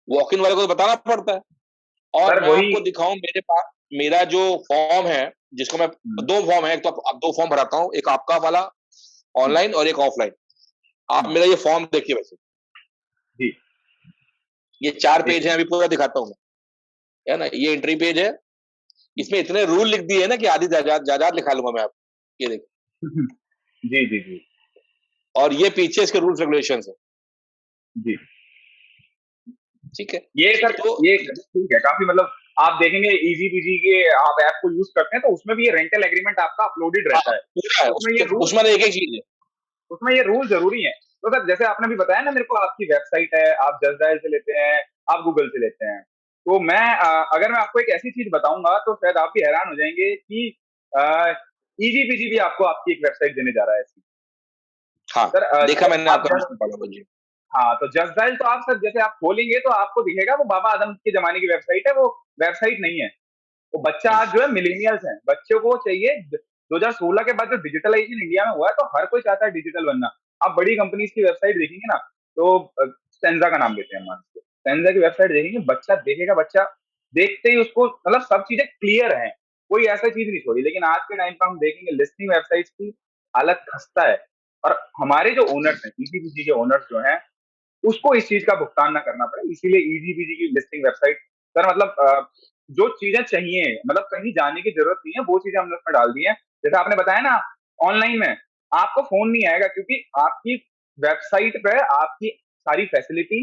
वॉक इन वाले को तो बताना पड़ता है। और सर मैं वही। आपको दिखाऊं, मेरे पास मेरा जो फॉर्म है, जिसको मैं, 2 फॉर्म है, एक तो अब 2 फॉर्म भराता हूँ, एक आपका वाला ऑनलाइन और एक ऑफलाइन। आप मेरा ये फॉर्म देखिए, वैसे जी ये 4 पेज जी है, अभी पूरा दिखाता हूँ मैं, है ना, ये एंट्री पेज है। इसमें इतने रूल लिख दिए है ना कि आधी जायदाद जायदाद लिखा लूंगा मैं आपको, ये देखिए। जी जी जी और ये पीछे इसके रूल्स रेगुलेशन है। जी। ठीक है। ये सर, तो ये ठीक है काफी, मतलब आप देखेंगे इजी पीजी के आप ऐप को यूज करते हैं तो उसमें भी ये रेंटल एग्रीमेंट आपका अपलोडेड हाँ, रहता है। पूरा है, उसमें ये रूल, उसमें एक एक चीज है। उसमें ये रूल जरूरी है। तो सर जैसे आपने भी बताया ना मेरे को, आपकी वेबसाइट है, आप जस्ट डायल से लेते हैं, आप गूगल से लेते हैं, तो मैं अगर मैं आपको एक ऐसी चीज बताऊंगा तो शायद आप भी हैरान हो जाएंगे कि इजी पीजी भी आपको आपकी एक वेबसाइट देने जा रहा है ऐसी। हाँ, सर देखा मैंने आप आपका जस्ट, मिशन पढ़ा, बोलिए। हाँ तो जस्ट डायल तो आप सर जैसे आप खोलेंगे तो आपको दिखेगा वो बाबा आदम के जमाने की वेबसाइट है, वो वेबसाइट नहीं है। वो बच्चा आज जो है मिलेनियल्स हैं, बच्चों को चाहिए 2016 के बाद जो डिजिटलाइजेशन इंडिया में हुआ है तो हर कोई चाहता है डिजिटल बनना। आप बड़ी कंपनीज की वेबसाइट देखेंगे ना, तो स्टेंजा का नाम लेते हैं मान लीजिए, स्टेंजा की वेबसाइट देखेंगे, बच्चा देखेगा, बच्चा देखते ही उसको मतलब सब चीजें क्लियर है, कोई ऐसा चीज नहीं छोड़ी। लेकिन आज के टाइम पर हम देखेंगे लिस्टिंग वेबसाइट्स की हालत खस्ता है। और हमारे जो ओनर्स हैं, ईजीपीजी के ओनर्स जो हैं, उसको इस चीज का भुगतान ना करना पड़े, इसीलिए ईजीपीजी की लिस्टिंग वेबसाइट, सर मतलब जो चीजें चाहिए, मतलब कहीं जाने की जरूरत नहीं है, वो चीजें हमने उसमें डाल दी है। जैसे आपने बताया ना, ऑनलाइन में आपको फोन नहीं आएगा, क्योंकि आपकी वेबसाइट पे आपकी सारी फैसिलिटी,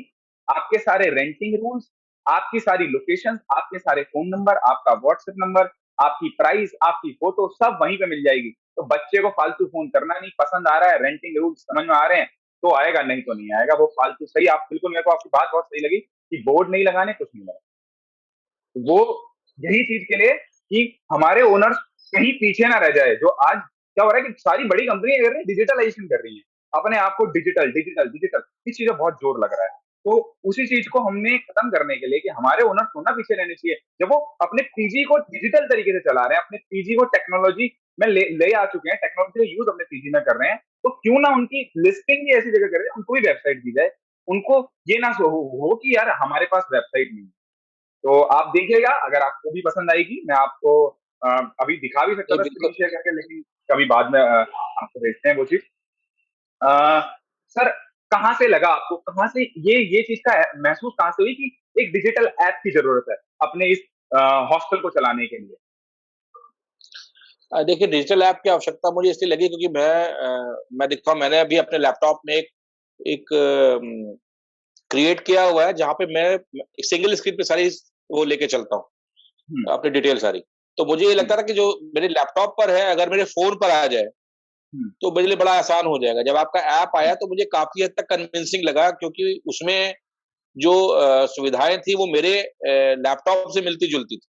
आपके सारे रेंटिंग रूल्स, आपकी सारी लोकेशन, आपके सारे फोन नंबर, आपका व्हाट्सएप नंबर, आपकी प्राइस, आपकी फोटो सब वहीं पे मिल जाएगी। तो बच्चे को फालतू फोन करना नहीं, पसंद आ रहा है, रेंटिंग रूल्स समझ में आ रहे हैं तो आएगा, नहीं तो नहीं आएगा वो फालतू। सही, आप बिल्कुल, मेरे को आपकी बात बहुत सही लगी कि बोर्ड नहीं लगाने, कुछ नहीं लगाने। वो यही चीज के लिए कि हमारे ओनर्स कहीं पीछे ना रह जाए। जो आज क्या हो रहा है कि सारी बड़ी कंपनियां कर रही है, डिजिटलाइजेशन कर रही है, अपने आप को डिजिटल डिजिटल डिजिटल, इस चीज में बहुत जोर लग रहा है। तो उसी चीज को हमने खत्म करने के लिए कि हमारे ओनर थोड़ा ना पीछे रहने चाहिए, जब वो अपने पीजी को डिजिटल तरीके से चला रहे हैं, अपने पीजी को टेक्नोलॉजी में ले आ चुके हैं, टेक्नोलॉजी का यूज अपने पीजी में कर रहे हैं, तो क्यों ना उनकी लिस्टिंग भी ऐसी जगह करें, उनको भी वेबसाइट दी जाए। उनको ये ना हो कि यार हमारे पास वेबसाइट नहीं है। तो आप देखिएगा, अगर आपको भी पसंद आएगी, मैं आपको अभी दिखा भी सकता नहीं था बिल्कुल। स्क्रीन शेयर करके, लेकिन कभी बाद में आपको भेजते हैं वो चीज। सर, कहाँ से लगा आपको, कहाँ से ये चीज का महसूस कहाँ से हुई कि एक डिजिटल ऐप की जरूरत है अपने इस हॉस्टल को चलाने के लिए? देखिए, डिजिटल ऐप की आवश्यकता मुझे इसलिए लगी क्योंकि मैं दिखता हूँ, मैंने अभी अपने लैपटॉप में एक एक क्रिएट किया हुआ है जहाँ पे मैं सिंगल स्क्रीन पे सारी वो लेके चलता हूँ, हम्म। अपनी डिटेल सारी। तो मुझे ये हम्म। लगता था कि जो मेरे लैपटॉप पर है, अगर मेरे फ़ोन पर आ जाए, हम्म। तो मेरे लिए बड़ा आसान हो जाएगा। जब आपका ऐप आया तो मुझे काफ़ी हद तक कन्विंसिंग लगा क्योंकि उसमें जो सुविधाएँ थी वो मेरे लैपटॉप से मिलती-जुलती थी।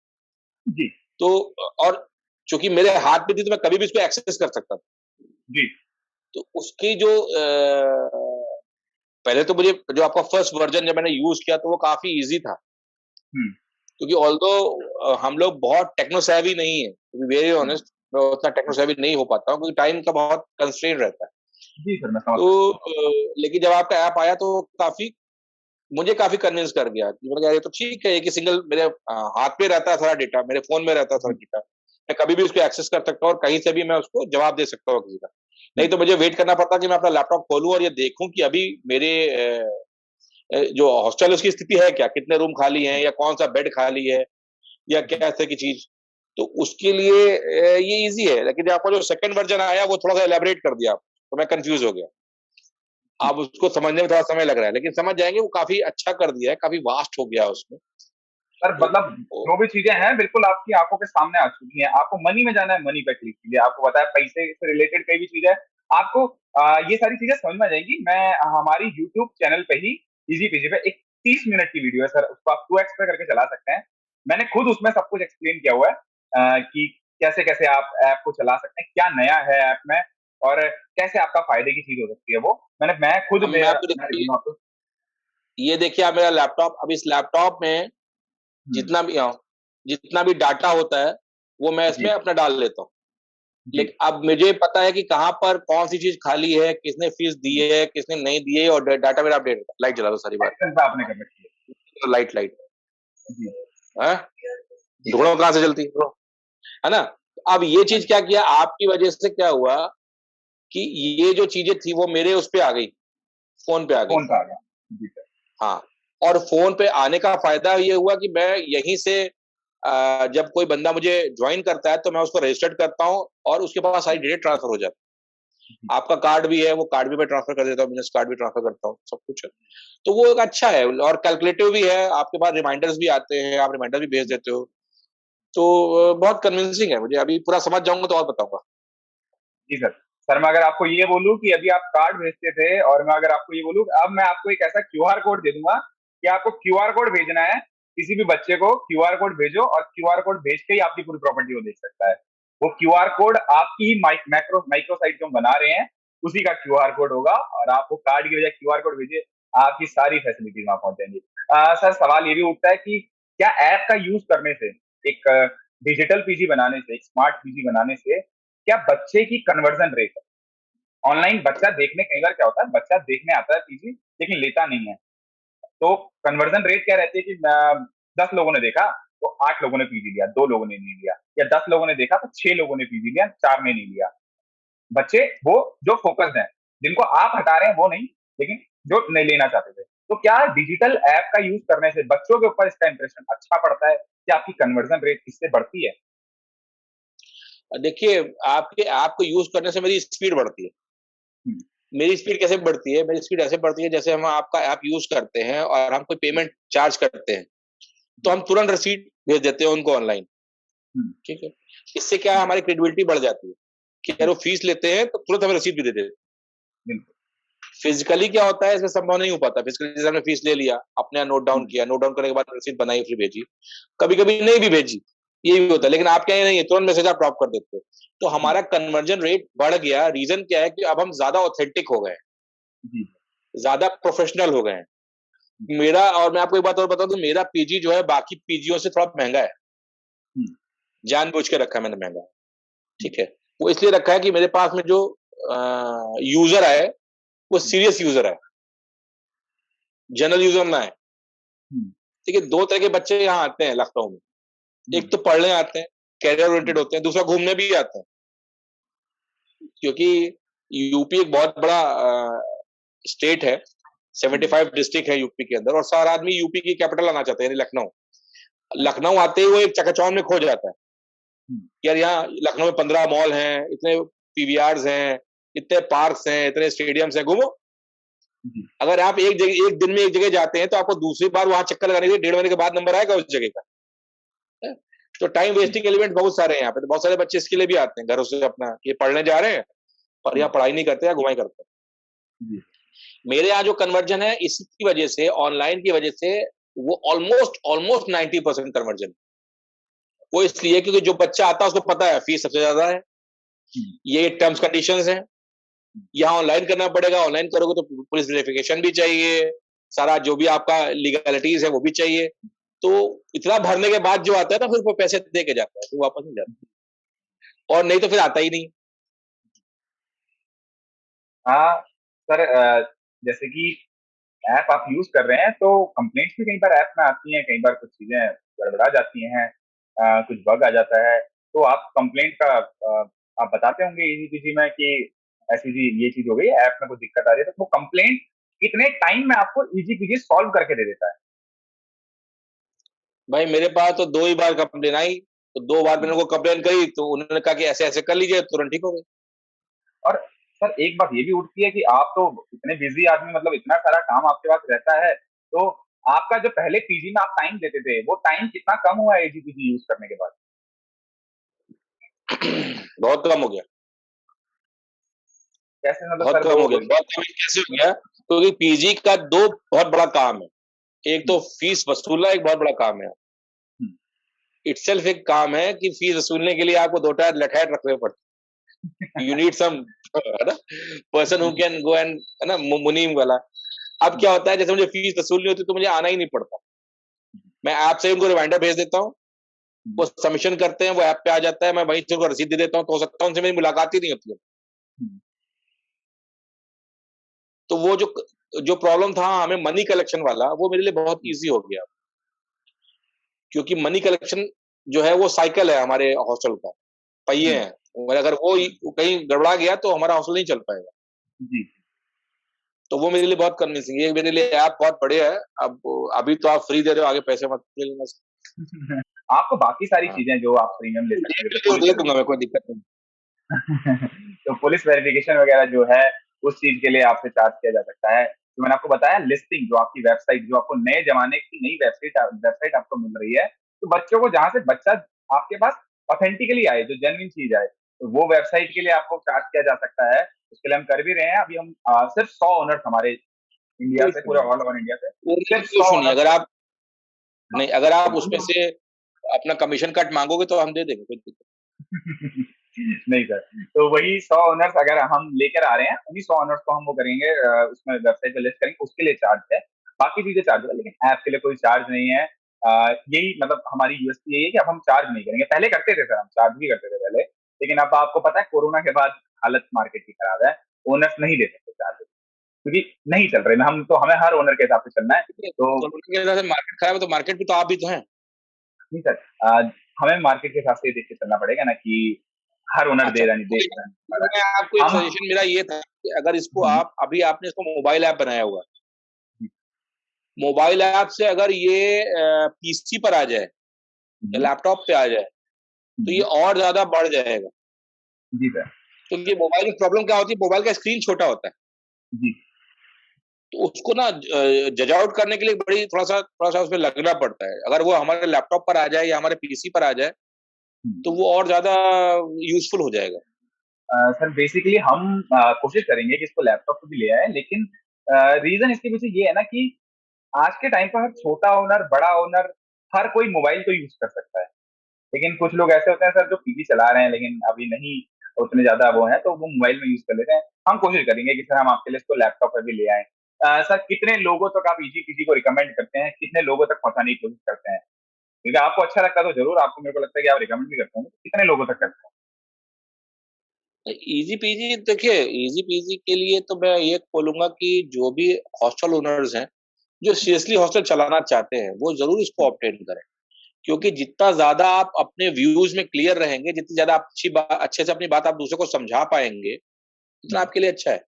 जी। तो और चूँकि मेरे हाथ में थी तो मैं कभी भी इसको एक्सेस कर सकता था। जी। तो उसकी जो पहले तो मुझे जो आपका फर्स्ट वर्ज़न जब मैंने यूज़ किया तो वो काफ़ी ईज़ी था। हम्म। क्योंकि ऑल्दो हम लोग बहुत टेक्नो सेवी नहीं है, to be very hmm. Honest मैं उतना टेक्नो सेवी नहीं हो पाता हूँ क्योंकि टाइम का बहुत कंस्ट्रेंट रहता है। जी सर, मैं समझ तो सकता हूँ। लेकिन जब आपका ऐप आया तो काफ़ी मुझे काफ़ी कन्विंस कर गया कि मैंने कहा ये तो ठीक है, एक ही सिंगल मेरे हाथ में रहता है सारा डेटा, मेरे फ़ोन में रहता है सारा जी। डेटा। मैं कभी भी उसको एक्सेस कर सकता हूँ और कहीं से भी मैं उसको जवाब दे सकता हूँ किसी का। नहीं जी। तो मुझे वेट करना पड़ता कि मैं अपना लैपटॉप खोलूँ और ये देखूँ कि अभी मेरे जो हॉस्टल है उसकी स्थिति है क्या? कितने रूम खाली हैं या कौन-सा बेड खाली है? या जी। क्या तरह की चीज़। तो उसके लिए ये ईज़ी है, लेकिन जो आपका जो सेकंड वर्ज़न आया वो थोड़ा-सा इलैबोरेट कर दिया, तो मैं कन्फ्यूज़ हो गया। जी। अब उसको समझने में थोड़ा समय लग रहा है, लेकिन समझ जाएँगे वो काफ़ी अच्छा कर दिया है, काफ़ी वास्ट हो गया है उसमें। सर, तो मतलब ओ जो भी चीजें हैं बिल्कुल आपकी आंखों के सामने आ चुकी हैं। आपको मनी में जाना है, मनी पे क्लिक कीजिए। आपको बताया पैसे से रिलेटेड कोई भी चीज है, आपको ये सारी चीजें समझ में आ जाएंगी। मैं हमारी यूट्यूब चैनल पे ही इजी पीजी पे एक 30 मिनट की वीडियो है सर, उसको आप 2x पे करके चला सकते हैं। मैंने खुद उसमें सब कुछ एक्सप्लेन किया हुआ है कि कैसे कैसे आप ऐप को चला सकते हैं, क्या नया है ऐप में, और कैसे आपका फायदे की चीज हो सकती है वो। मैं खुद अब मैं मेरा आपको मैं देखिए रिव्यू आपको। ये देखिए आप मेरा लैपटॉप अब इस लैपटॉप में हम्म। जितना भी जितना भी डाटा होता है, वो मैं जी। इसमें अपना डाल लेता हूँ। जी। लेकिन अब मुझे पता है कि कहाँ पर कौन-सी चीज़ खाली है, किसने फीस दी जी। है, किसने नहीं दी है और डाटा मेरा अपडेट होता है। लाइट जला दो सारी बार। एक्शन पे आपने कर रखी है। लाइट लाइट, जी। हैं? जी सर। ढूँढो कहाँ से जलती है? है ना? अब ये हाँ चीज़ जी। क्या किया आपकी वजह से क्या हुआ कि ये जो चीज़ें थी वो मेरे उस पे आ गई, फ़ोन पे आ गई। फ़ोन पे आ गया। जी सर। हाँ, और फ़ोन पे आने का फ़ायदा ये हुआ कि मैं यहीं से जब कोई बंदा मुझे जॉइन करता है तो मैं उसको रजिस्टर्ड करता हूँ और उसके पास सारी डिटेल ट्रांसफ़र हो जाती जी। है। आपका कार्ड भी है, वो कार्ड भी मैं ट्रांसफ़र कर देता हूँ, बिज़नेस कार्ड भी ट्रांसफ़र करता हूँ, सब कुछ है। तो वो एक अच्छा है और कैलकुलेटिव भी है, आपके पास रिमाइंडर्स भी आते हैं, आप रिमाइंडर भी भेज देते हो। तो बहुत कन्विंसिंग है मुझे, अभी पूरा समझ जाऊँगा तो और बताऊँगा। जी सर। सर, मैं अगर आपको ये बोलूँ कि अभी आप कार्ड भेजते थे, और मैं अगर आपको ये बोलूँ, अब मैं आपको एक ऐसा क्यूआर कोड दे दूँगा कि आपको क्यूआर कोड भेजना है, किसी भी बच्चे को क्यूआर कोड भेजो, और क्यूआर कोड भेज के ही आपकी पूरी प्रॉपर्टी वो देख सकता है। वो क्यूआर कोड आपकी ही माइक्रो साइट जो हम बना रहे हैं, उसी का क्यूआर कोड होगा, और आप वो कार्ड की बजाय क्यूआर कोड भेजिए, आपकी सारी फैसिलिटीज़ वहाँ पहुँच जाएँगी। सर, सवाल ये भी उठता है कि क्या ऐप का यूज़ करने से, एक डिजिटल पीजी बनाने से, एक स्मार्ट पीजी बनाने से, क्या बच्चे की कन्वर्जन रेट, ऑनलाइन बच्चा देखने, कई बार क्या होता है, बच्चा देखने आता है पीजी लेकिन लेता नहीं है, तो कन्वर्जन रेट क्या रहती है कि 10 लोगों ने देखा तो 8 लोगों ने पीजी लिया, 2 लोगों ने नहीं लिया, या 10 लोगों ने देखा तो 6 लोगों ने पीजी लिया, 4 ने नहीं लिया। बच्चे वो जो फोकस्ड हैं, जिनको आप हटा रहे हैं वो नहीं, लेकिन जो नहीं लेना चाहते थे, तो क्या डिजिटल ऐप का यूज करने से बच्चों के ऊपर इसका इंप्रेशन अच्छा पड़ता है, क्या आपकी कन्वर्जन रेट इससे बढ़ती है? देखिए, आपके ऐप को यूज करने से मेरी स्पीड बढ़ती है। हम्म, मेरी स्पीड कैसे बढ़ती है? मेरी स्पीड ऐसे बढ़ती है, जैसे हम आपका ऐप यूज करते हैं और हम कोई पेमेंट चार्ज करते हैं, तो हम तुरंत रसीद भेज देते हैं उनको ऑनलाइन। हम्म, ठीक है? इससे क्या है, हमारी क्रेडिबिलिटी बढ़ जाती है कि यार हम्म, वो फीस लेते हैं तो तुरंत हमें रसीद भी दे देते हैं। बिल्कुल। फिजिकली क्या होता है, इसमें संभव नहीं हो पाता। फिजिकली जैसे हमने फीस ले लिया, अपने यहाँ नोट डाउन हम्म, किया, नोट डाउन करने के बाद रसीद बनाई फिर भेजी, कभी कभी नहीं भी भेजी, ये भी होता है। लेकिन आप क्या, नहीं है, तुरंत मैसेज आप ड्रॉप कर देते हो। तो हम्म, हमारा कन्वर्जन रेट बढ़ गया। रीजन क्या है कि अब हम ज्यादा ऑथेंटिक हो गए हैं, जी। ज्यादा प्रोफेशनल हो गए हैं। मेरा, और मैं आपको एक बात और बता दूं, मेरा पीजी जो है बाकी पीजियों से थोड़ा महंगा है। हम्म, जानबूझ के रखा है मैंने महंगा। ठीक है? वो इसलिए रखा है कि मेरे पास में जो यूजर है वो हम्म, सीरियस यूजर है, जनरल यूजर ना है। हम्म, ठीक है? दो तरह के बच्चे यहाँ आते हैं लखनऊ में। एक हम्म, तो पढ़ने आते हैं, कैरियर ओरिएंटेड हम्म, होते हैं, दूसरा घूमने भी आते हैं। क्योंकि यूपी एक बहुत बड़ा स्टेट है, हम्म, 75 डिस्ट्रिक्ट है यूपी के अंदर, और सारा आदमी यूपी की कैपिटल आना चाहता है, यानी लखनऊ। लखनऊ आते ही वो एक चकाचौंध में खो जाता है। हम्म, यार यहाँ लखनऊ में 15 मॉल हैं, इतने पीवीआर्स हैं, इतने पार्क्स हैं, इतने स्टेडियम्स हैं, घूमो। जी, अगर आप एक जगह, एक दिन में एक जगह जाते हैं, तो आपको दूसरी बार वहां चक्कर लगाने के लिए 1.5 महीने के बाद नंबर आएगा उस जगह का। है? तो टाइम हम्म, वेस्टिंग एलिमेंट बहुत सारे हैं यहाँ पे। तो बहुत सारे बच्चे इसके लिए भी आते हैं घरों से, अपना ये पढ़ने जा रहे हैं और हम्म, यहाँ पढ़ाई नहीं करते, या घुमाई करते हैं। जी, मेरे यहाँ जो कन्वर्जन है, इसकी वजह से, ऑनलाइन की वजह से, वो ऑलमोस्ट ऑलमोस्ट 90% कन्वर्जन। वो इसलिए क्योंकि जो बच्चा आता है उसको पता है फीस सबसे ज्यादा है, हम्म, ये टर्म्स कंडीशंस हैं, यहाँ ऑनलाइन करना पड़ेगा, ऑनलाइन करोगे तो पुलिस वेरिफिकेशन भी चाहिए, सारा जो भी आपका लीगलिटीज है वो भी चाहिए। तो इतना भरने के बाद जो आता है ना, फिर वो पैसे दे के जाता है, फिर वापस नहीं जाता, और नहीं तो फिर आता ही नहीं। हाँ सर, जैसे कि ऐप आप यूज कर रहे हैं तो कंप्लेंट्स भी कई बार ऐप में आती हैं, कई बार कुछ चीजें गड़बड़ा जाती हैं, कुछ बग आ जाता है, तो आप कंप्लेंट का आप बताते होंगे इजी पीजी में कि ऐसी जी ये चीज हो गई, ऐप में कुछ दिक्कत आ रही है, तो वो कंप्लेंट कितने टाइम में आपको इजी पीजी सॉल्व करके दे देता है? भाई मेरे पास तो 2 ही बार कंप्लेन आई, तो 2 बार मैंने हम्म। उनको कंप्लेन करी, तो उन्होंने कहा कि ऐसे ऐसे कर लीजिए, तुरंत ठीक हो गई। और सर एक बात ये भी उठती है कि आप तो इतने बिजी आदमी, मतलब इतना सारा काम आपके पास रहता है, तो आपका जो पहले पीजी में आप टाइम देते थे वो टाइम कितना कम हुआ है एजी पीजी यूज करने के बाद? बहुत कम हो गया। कैसे, मतलब बहुत सर कम वो हो गया, कुछ? बहुत कम कैसे हो गया, क्योंकि पीजी का दो बहुत बड़ा काम है। एक हम्म, तो फीस वसूलना एक बहुत बड़ा काम है। हम्म, इटसेल्फ एक काम है कि फीस वसूलने के लिए आपको 2 टायर लठैत रखने पड़ते। यू नीड सम, है ना, person who can go and, है ना, मुनीम वाला। अब हम्म, क्या होता है, जैसे मुझे फीस वसूलनी होती तो मुझे आना ही नहीं पड़ता, मैं ऐप से उनको रिमाइंडर भेज देता हूँ, वो सबमिशन करते हैं, वो ऐप पे आ जाता है, मैं वहीं से उनको रसीद दे देता हूँ, तो हो सकता है उनसे मेरी मुलाकात ही नहीं होती है। हम्म, तो वो जो जो प्रॉब्लम था हमें मनी कलेक्शन वाला, वो मेरे लिए बहुत इजी हो गया, क्योंकि मनी कलेक्शन जो है वो साइकिल है हमारे हॉस्टल का, पहिए हम्म, हैं, और अगर वो कहीं गड़बड़ा गया तो हमारा हॉस्टल नहीं चल पाएगा। जी। तो वो मेरे लिए बहुत कन्विंसिंग है, मेरे लिए ऐप बहुत बढ़िया है। अब अभी तो आप फ्री दे रहे हो, आगे पैसे मत ले लेना। आपको बाकी सारी हाँ, चीजें जो आप प्रीमियम ले सकते हैं, जैसे पुलिस दे दूंगा मैं, वेरिफिकेशन, कोई दिक्कत नहीं। तो पुलिस वेरिफिकेशन वगैरह जो है उस चीज के लिए आपसे चार्ज किया जा सकता है। तो मैंने आपको बताया लिस्टिंग, जो आपकी वेबसाइट, जो आपको नए जमाने की नई वेबसाइट वेबसाइट आपको मिल रही है, तो बच्चों को जहां से बच्चा आपके पास ऑथेंटिकली आए, जो जेन्युइन चीज आए, तो वो वेबसाइट के लिए आपको चार्ज किया जा सकता है। उसके लिए हम कर भी रहे हैं। अभी हम सिर्फ 100 ओनर्स हमारे इंडिया कोई से, इशू पूरे नहीं, ऑल ओवर इंडिया से सिर्फ कोई 100 इशू नहीं। ओनर्स अगर को। आप, नहीं, अगर आप उसमें से अपना कमीशन कट मांगोगे तो हम दे देंगे, कोई दिक्कत नहीं सर, तो वही 100 ओनर्स अगर हम लेकर आ रहे हैं, उन्हीं 100 ओनर्स को हम वो करेंगे, उसमें वेबसाइट पे लिस्ट करेंगे, उसके लिए चार्ज है। बाकी चीजें चार्ज है, लेकिन ऐप के लिए कोई चार्ज नहीं है। यही मतलब हमारी यूएसपी यही है कि अब हम चार्ज नहीं करेंगे। पहले करते थे सर, हम चार्ज भी करते थे पहले, लेकिन अब आपको पता है कोरोना के बाद हालत मार्केट की खराब है, ओनर्स नहीं दे सकते चार्ज, क्योंकि नहीं चल रहे, हम तो, हमें हर ओनर के हिसाब से चलना है। नहीं। तो कोरोना की वजह से मार्केट खराब है, तो मार्केट भी तो आप भी तो हैं। नहीं सर, हमें मार्केट के हिसाब से देख के चलना पड़ेगा ना, कि हर ओनर अच्छा, दे रहा नहीं, दे कोई रहा नहीं पा नहीं, रहा मैं आपको है। एक हम सजेशन मेरा ये था कि अगर इसको हम्म, आप, अभी आपने इसको मोबाइल ऐप बनाया हुआ है, मोबाइल ऐप से अगर ये पीसी पर आ जाए या जी, लैपटॉप पे आ जाए तो ये जी, और ज्यादा बढ़ जाएगा। जी सर। क्योंकि मोबाइल की प्रॉब्लम क्या होती है, मोबाइल का स्क्रीन छोटा होता है, जी, तो उसको ना जज आउट करने के लिए बड़ी थोड़ा सा उसमें लगना पड़ता है। अगर वो हमारे लैपटॉप पर आ जाए या हमारे पीसी पर आ जाए हुँ। तो वो और ज्यादा यूजफुल हो जाएगा। सर बेसिकली हम कोशिश करेंगे कि इसको लैपटॉप पे भी ले आएँ, लेकिन रीज़न इसके पीछे ये है ना कि आज के टाइम पर हर छोटा ओनर, बड़ा ओनर, हर कोई मोबाइल तो यूज़ कर सकता है। लेकिन कुछ लोग ऐसे होते हैं सर जो पीसी चला रहे हैं लेकिन अभी नहीं उतने ज़्यादा वो हैं, तो वो मोबाइल में यूज़ कर लेते हैं। हम कोशिश करेंगे कि सर हम आपके लिए इसको लैपटॉप पे भी ले आएँ। सर कितने लोगों तक आप ईज़ी पीसी को रिकमेंड करते हैं? कितने लोगों तक पहुँचाने की कोशिश करते हैं? क्योंकि आपको अच्छा लगता है तो ज़रूर, आपको मेरे को लगता है कि आप रिकमेंड भी करते होंगे। कितने लोगों तक करते हैं? इजी पीजी देखिए, इजी पीजी के लिए तो मैं ये बोलूंगा कि जो भी हॉस्टल ओनर्स हैं जो सीरियसली हॉस्टल चलाना चाहते हैं वो जरूर इसको ऑप्टेन करें। क्योंकि जितना ज्यादा आप अपने व्यूज में क्लियर रहेंगे, जितनी ज्यादा आप अच्छे से अपनी बात आप दूसरे को समझा पाएंगे, उतना हुँ, आपके लिए अच्छा है।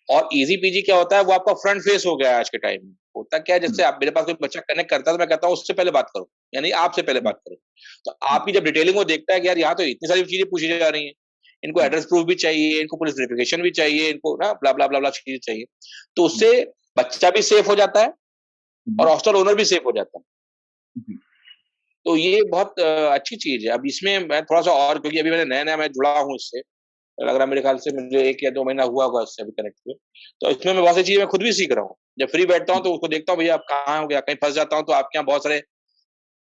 और इजी पीजी क्या होता है, वो आपका फ्रंट फेस हो गया है आज के टाइम में। होता क्या है, हुँ, जैसे आप मेरे पास कोई बच्चा कनेक्ट करता है तो मैं कहता हूँ उससे पहले बात करो, यानी आपसे पहले हुँ, बात करो। तो हुँ, आपकी जब डिटेलिंग वो देखता है कि यार यहाँ तो इतनी सारी चीजें पूछी जा रही हैं, इनको हुँ, एड्रेस प्रूफ भी चाहिए, इनको पुलिस वेरिफिकेशन भी चाहिए, इनको ना ब्ला ब्ला ब्ला ब्ला चीजें चाहिए, तो हुँ, उससे बच्चा भी सेफ हो जाता है और हुँ, हॉस्टल ओनर भी सेफ हो जाता है। जी, तो ये बहुत अच्छी चीज है। अब इसमें मैं थोड़ा सा और, क्योंकि अभी मैंने नया नया मैं जुड़ा हूँ इससे, लग रहा है मेरे ख्याल से मुझे 1 या 2 महीना हुआ होगा इससे अभी कनेक्ट हुए। तो इसमें मैं बहुत सी चीजें मैं खुद भी सीख रहा हूँ। जब फ्री बैठता हूँ हुँ, तो उसको देखता हूँ, भैया आप कहाँ हो गया, कहीं फंस जाता हूँ तो आपके यहाँ बहुत सारे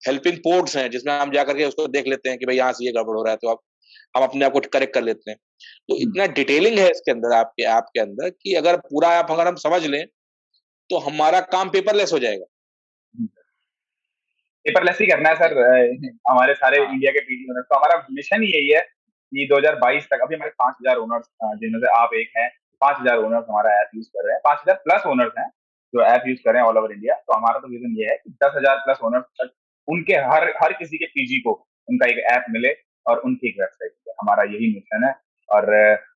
हेल्पिंग पोर्ट्स हैं जिसमें हम जाकर के उसको देख लेते हैं कि भाई यहाँ से ये गड़बड़ हो रहा है, तो आप हम अपने आप को करेक्ट कर लेते हैं। तो हुँ, इतना डिटेलिंग है इसके अंदर, आपके ऐप के अंदर, कि अगर पूरा ऐप अगर हम समझ लें तो हमारा काम पेपरलेस हो जाएगा। हुँ। पेपरलेस ही करना है सर, हमारे सारे हाँ। इंडिया के पीजी ओनर्स, तो हमारा मिशन ही यही है कि 2022 तक अभी हमारे 5000 ओनर्स, जिनमें से आप एक हैं, 5000 ओनर्स हमारा ऐप यूज कर रहे हैं, 5000 प्लस ओनर्स हैं जो ऐप यूज कर रहे हैं ऑल ओवर इंडिया। तो हमारा तो विजन ये है कि 10,000 प्लस ओनर्स तक उनके हर हर किसी के पीजी को उनका एक ऐप मिले और उनकी एक वेबसाइट मिले। हमारा यही मिशन है। और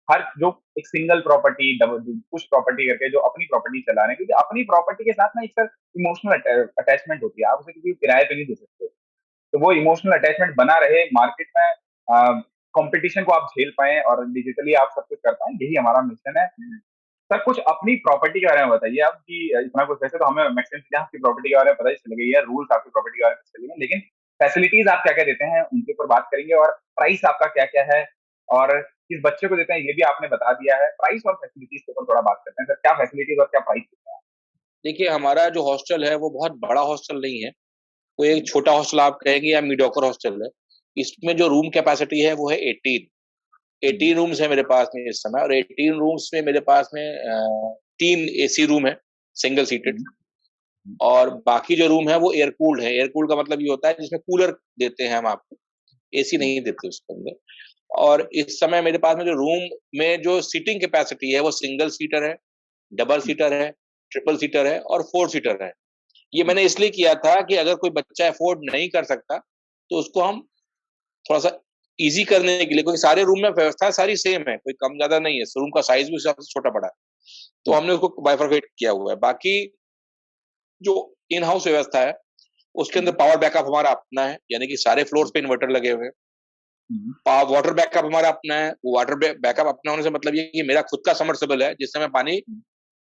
हर जो एक सिंगल प्रॉपर्टी, कुछ प्रॉपर्टी करके जो अपनी प्रॉपर्टी चला रहे हैं, क्योंकि अपनी प्रॉपर्टी के साथ ना एक सर इमोशनल अटैचमेंट होती है, आप उसे किसी को किराए पे नहीं दे सकते। तो वो इमोशनल अटैचमेंट बना रहे मार्केट में, कंपटीशन को आप झेल पाएं और डिजिटली आप सब कुछ कर पाएं, यही हमारा मिशन है। सर कुछ अपनी प्रॉपर्टी के बारे में बताइए आप कि इतना कुछ, वैसे तो हमें मैक्सिमम चीजें आपकी प्रॉपर्टी के बारे में पता ही चल गई है, रूल्स आपकी प्रॉपर्टी के बारे में चल गए हैं, लेकिन फैसिलिटीज आप क्या क्या देते हैं उनके ऊपर बात करेंगे, और प्राइस आपका क्या क्या है, और किस बच्चे को देते हैं ये भी आपने बता दिया है। प्राइस और फैसिलिटीज के ऊपर थोड़ा बात करते हैं सर, क्या फैसिलिटीज और क्या प्राइस देते हैं? देखिए, हमारा जो हॉस्टल है वो बहुत बड़ा हॉस्टल नहीं है, वो एक छोटा हॉस्टल आप कहेंगे या मीडियोकर हॉस्टल है। इसमें जो रूम कैपेसिटी है वो है 18। हम्म, 18 रूम्स है मेरे पास में इस समय, और 18 रूम्स में मेरे पास में 3 एसी रूम है, सिंगल सीटेड। हम्म, और बाकी जो रूम है वो एयर कूल्ड है। एयर कूल्ड का मतलब ये होता है जिसमें कूलर देते हैं हम आपको, एसी हम्म, नहीं देते उसके अंदर। और इस समय मेरे पास में जो रूम में जो सीटिंग कैपेसिटी है वो सिंगल सीटर है, डबल सीटर है, ट्रिपल सीटर है और 4 सीटर है। ये मैंने इसलिए किया था कि अगर कोई बच्चा अफोर्ड नहीं कर सकता तो उसको हम थोड़ा सा इजी करने के लिए, क्योंकि सारे रूम में व्यवस्था सारी सेम है, कोई कम ज्यादा नहीं है, रूम का साइज भी उस हिसाब से छोटा बड़ा है, तो हमने उसको बाइफरकेट किया हुआ है। बाकी जो इन हाउस व्यवस्था है उसके अंदर हम्म, पावर बैकअप हमारा अपना है, यानी कि सारे फ्लोर्स पे इन्वर्टर लगे हुए हैं। हम्म, वाटर बैकअप हमारा अपना है। वाटर बैकअप अपना होने से मतलब ये कि मेरा खुद का समरसेबल है जिससे मैं पानी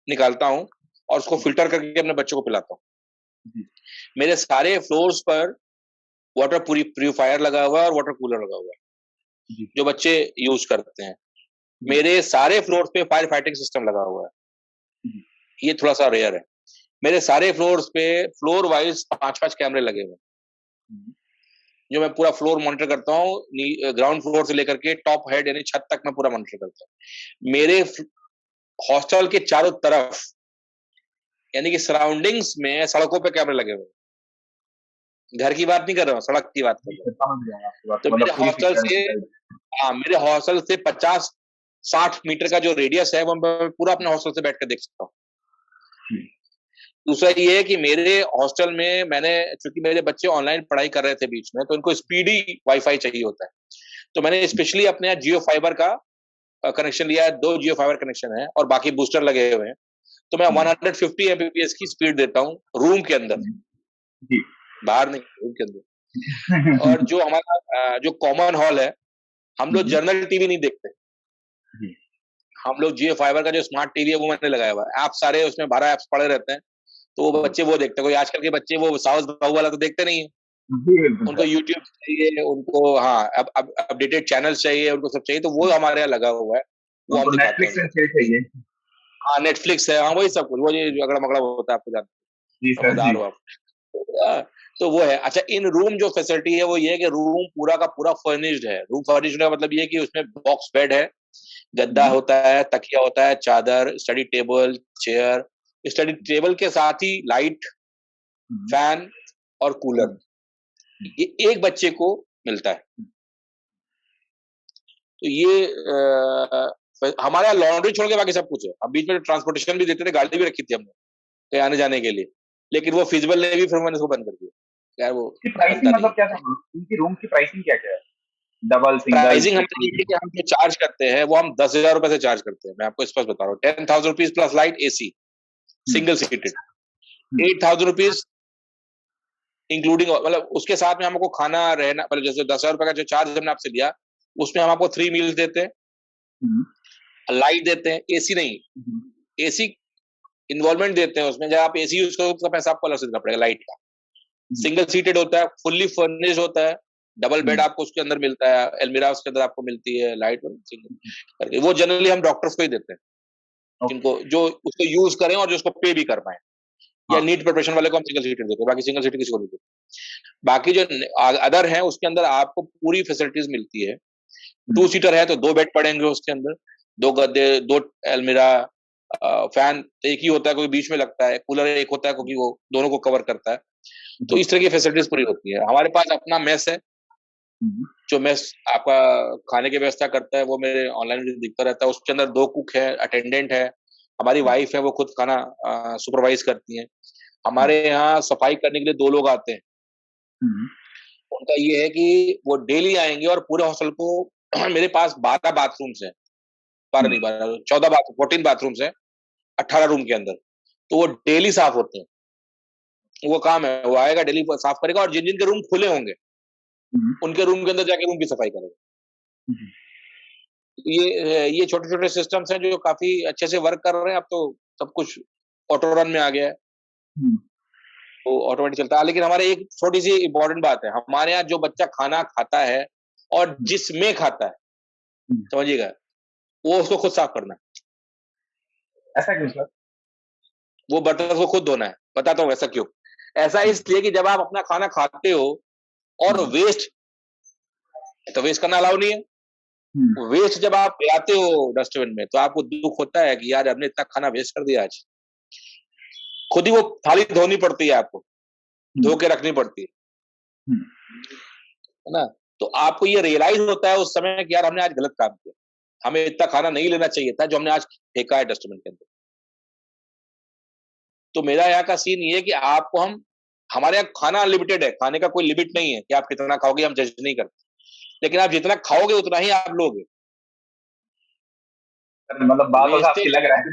निकालता हूँ और उसको फिल्टर करके अपने बच्चों को पिलाता हूँ। जी, मेरे सारे फ्लोर्स पर वाटर पूरी प्यूरिफायर लगा हुआ है और वाटर कूलर लगा हुआ है जी, जो बच्चे यूज करते हैं। जी, मेरे सारे फ्लोर्स पे फायर फाइटिंग सिस्टम लगा हुआ है, जी, ये थोड़ा सा रेयर है। मेरे सारे फ्लोर्स पे फ्लोर वाइज 5-5 कैमरे लगे हुए हैं, हम्म, जो मैं पूरा फ्लोर मॉनिटर करता हूँ, ग्राउंड फ्लोर से लेकर के टॉप हेड यानी छत तक मैं पूरा मॉनिटर करता हूँ। मेरे हॉस्टल के चारों तरफ यानी कि सराउंडिंग्स में सड़कों पे कैमरे लगे हुए हैं। घर की बात नहीं कर रहा हूँ, सड़क की बात कर जी रहा हूँ। सर, समझ गया मैं आपकी बात तो को, मेरे मतलब पूरी हॉस्टल से, सिक्योरिटी गाइड। हाँ, मेरे हॉस्टल से 50-60 मीटर का जो रेडियस है वो मैं पूरा अपने हॉस्टल से बैठ कर देख सकता हूँ। दूसरा ये है कि मेरे हॉस्टल में मैंने, चूंकि मेरे बच्चे ऑनलाइन पढ़ाई कर रहे थे बीच में, तो इनको स्पीडी वाईफाई चाहिए होता है, तो मैंने स्पेशली अपने यहाँ जियो फाइबर का कनेक्शन लिया है। 2 जियो फाइबर कनेक्शन है और बाकी बूस्टर लगे हुए हैं। तो मैं 150 Mbps की स्पीड देता हूँ रूम के अंदर, बाहर नहीं, रूम के अंदर। और जो हमारा जो कॉमन हॉल है, हम लोग जर्नल टीवी नहीं देखते, हम लोग जियो फाइबर का जो स्मार्ट टीवी है वो मैंने लगाया हुआ है। ऐप सारे उसमें 12 ऐप्स पड़े रहते हैं, तो वो बच्चे वो देखते हैं। कोई आजकल के बच्चे वो साउथ बाहु वाला तो देखते नहीं है, उनको यूट्यूब चाहिए, उनको हाँ अब अपडेटेड चैनल चाहिए, उनको सब चाहिए, तो वो हमारे यहाँ लगा हुआ है, वो हम दिखाते हैं। चाहिए, हाँ नेटफ्लिक्स है, हाँ वही सब कुछ, वो ये अगड़ा मगड़ा होता है, आपको जानते समझदार हो आप। तो वो है। अच्छा, इन रूम जो फैसिलिटी है वो ये है कि रूम पूरा का पूरा फर्निश्ड है। रूम फर्निश्ड का मतलब ये है कि उसमें बॉक्स बेड है, गद्दा होता है, तकिया होता है, चादर, study table, chair, study table के साथ ही लाइट, फैन और कूलर, ये एक बच्चे को मिलता है। तो ये हमारे यहाँ लॉन्ड्री छोड़ के बाकी सब कुछ है। अब बीच में ट्रांसपोर्टेशन भी देते थे, गाड़ी भी रखी थी हमने कहीं आने जाने के लिए, लेकिन वो फिजिबल नहीं भी, फिर मैंने उसको बंद कर दिया यार। वो प्राइसिंग मतलब क्या था उनकी रूम की प्राइसिंग क्या क्या है? डबल सिंगल प्राइसिंग हम ये कि हम जो चार्ज करते हैं वो हम 10,000 रुपए से चार्ज करते हैं। मैं आपको स्पष्ट बता रहा हूँ, 10,000 rupees plus light AC single seated, 8,000 rupees including, मतलब उसके साथ में हमको खाना रहना, मतलब जैसे 10,000 रुपए का जो चार्ज हमने आपसे लिया, उसमें हम आपको 3 मील्स देते हैं, लाइट देते हैं, एसी नहीं, एसी इन्वॉल्वमेंट देते हैं उसमें। जब आप एसी यूज करो उसका पैसा आपको अलग से देना पड़ेगा लाइट का। सिंगल सीटेड होता है, फुल्ली फर्निश्ड होता है, डबल बेड आपको उसके अंदर मिलता है, एलमीरा उसके अंदर आपको मिलती है, लाइट सिंगल करके। वो जनरली हम डॉक्टर्स को ही देते हैं, जिनको जो उसको यूज करें और जो उसको पे भी कर पाए, या नीट प्रिपरेशन वाले को हम सिंगल सीटेड देते हैं, बाकी सिंगल सीटेड किसी को नहीं देते। बाकी जो अदर है उसके अंदर आपको पूरी फैसिलिटीज मिलती है। 2 सीटर है तो 2 बेड पड़ेंगे उसके अंदर, 2 गद्दे, 2 एलमीरा, फैन एक ही होता है, कोई बीच में लगता है, कूलर एक होता है क्योंकि वो दोनों को कवर करता है। तो इस तरह की फैसिलिटीज पूरी होती है। हमारे पास अपना मेस है, जो मेस आपका खाने की व्यवस्था करता है, वो मेरे ऑनलाइन दिखता रहता है। उसके अंदर 2 कुक है, अटेंडेंट है, हमारी वाइफ है, वो खुद खाना सुपरवाइज करती है। हमारे यहाँ सफाई करने के लिए 2 लोग आते हैं। उनका ये है कि वो डेली आएंगे और पूरे हॉस्टल को मेरे पास 12 बाथरूम्स हैं, 12 नहीं 12, 14 बाथरूम, 14 बाथरूम्स हैं 18 रूम के अंदर, तो वो डेली साफ होते हैं। वो काम है, वो आएगा डेली साफ करेगा, और जिन जिन के रूम खुले होंगे उनके रूम के अंदर जाके रूम की सफाई करेगा। ये छोटे छोटे सिस्टम्स हैं जो काफी अच्छे से वर्क कर रहे हैं। अब तो सब कुछ ऑटो रन में आ गया है, तो ऑटोमेटिक चलता है। लेकिन हमारे एक छोटी सी इंपॉर्टेंट बात है, हमारे यहाँ जो बच्चा खाना खाता है और जिसमें खाता है, समझिएगा, वो उसको खुद साफ करना है। ऐसा क्यों सर? वो बर्तन को खुद धोना है। बताता हूँ ऐसा क्यों। ऐसा इसलिए कि जब आप अपना खाना खाते हो और वेस्ट, तो वेस्ट करना अलाउ नहीं है। वेस्ट जब आप लाते हो डस्टबिन में, तो आपको दुख होता है कि यार हमने इतना खाना वेस्ट कर दिया आज। खुद ही वो थाली धोनी पड़ती है, आपको धो के रखनी पड़ती है ना। तो आपको ये रियलाइज होता है उस समय कि यार हमने आज गलत काम किया, हमें इतना खाना नहीं लेना चाहिए था जो हमने आज फेंका है डस्टबिन के अंदर। तो मेरा यहाँ का सीन ये है कि आपको हमारे यहाँ खाना अनलिमिटेड है, खाने का कोई लिमिट नहीं है कि आप कितना खाओगे, हम जज नहीं करते, लेकिन आप जितना खाओगे उतना ही आप लोगे। मतलब बात तो आपकी लग रहा है,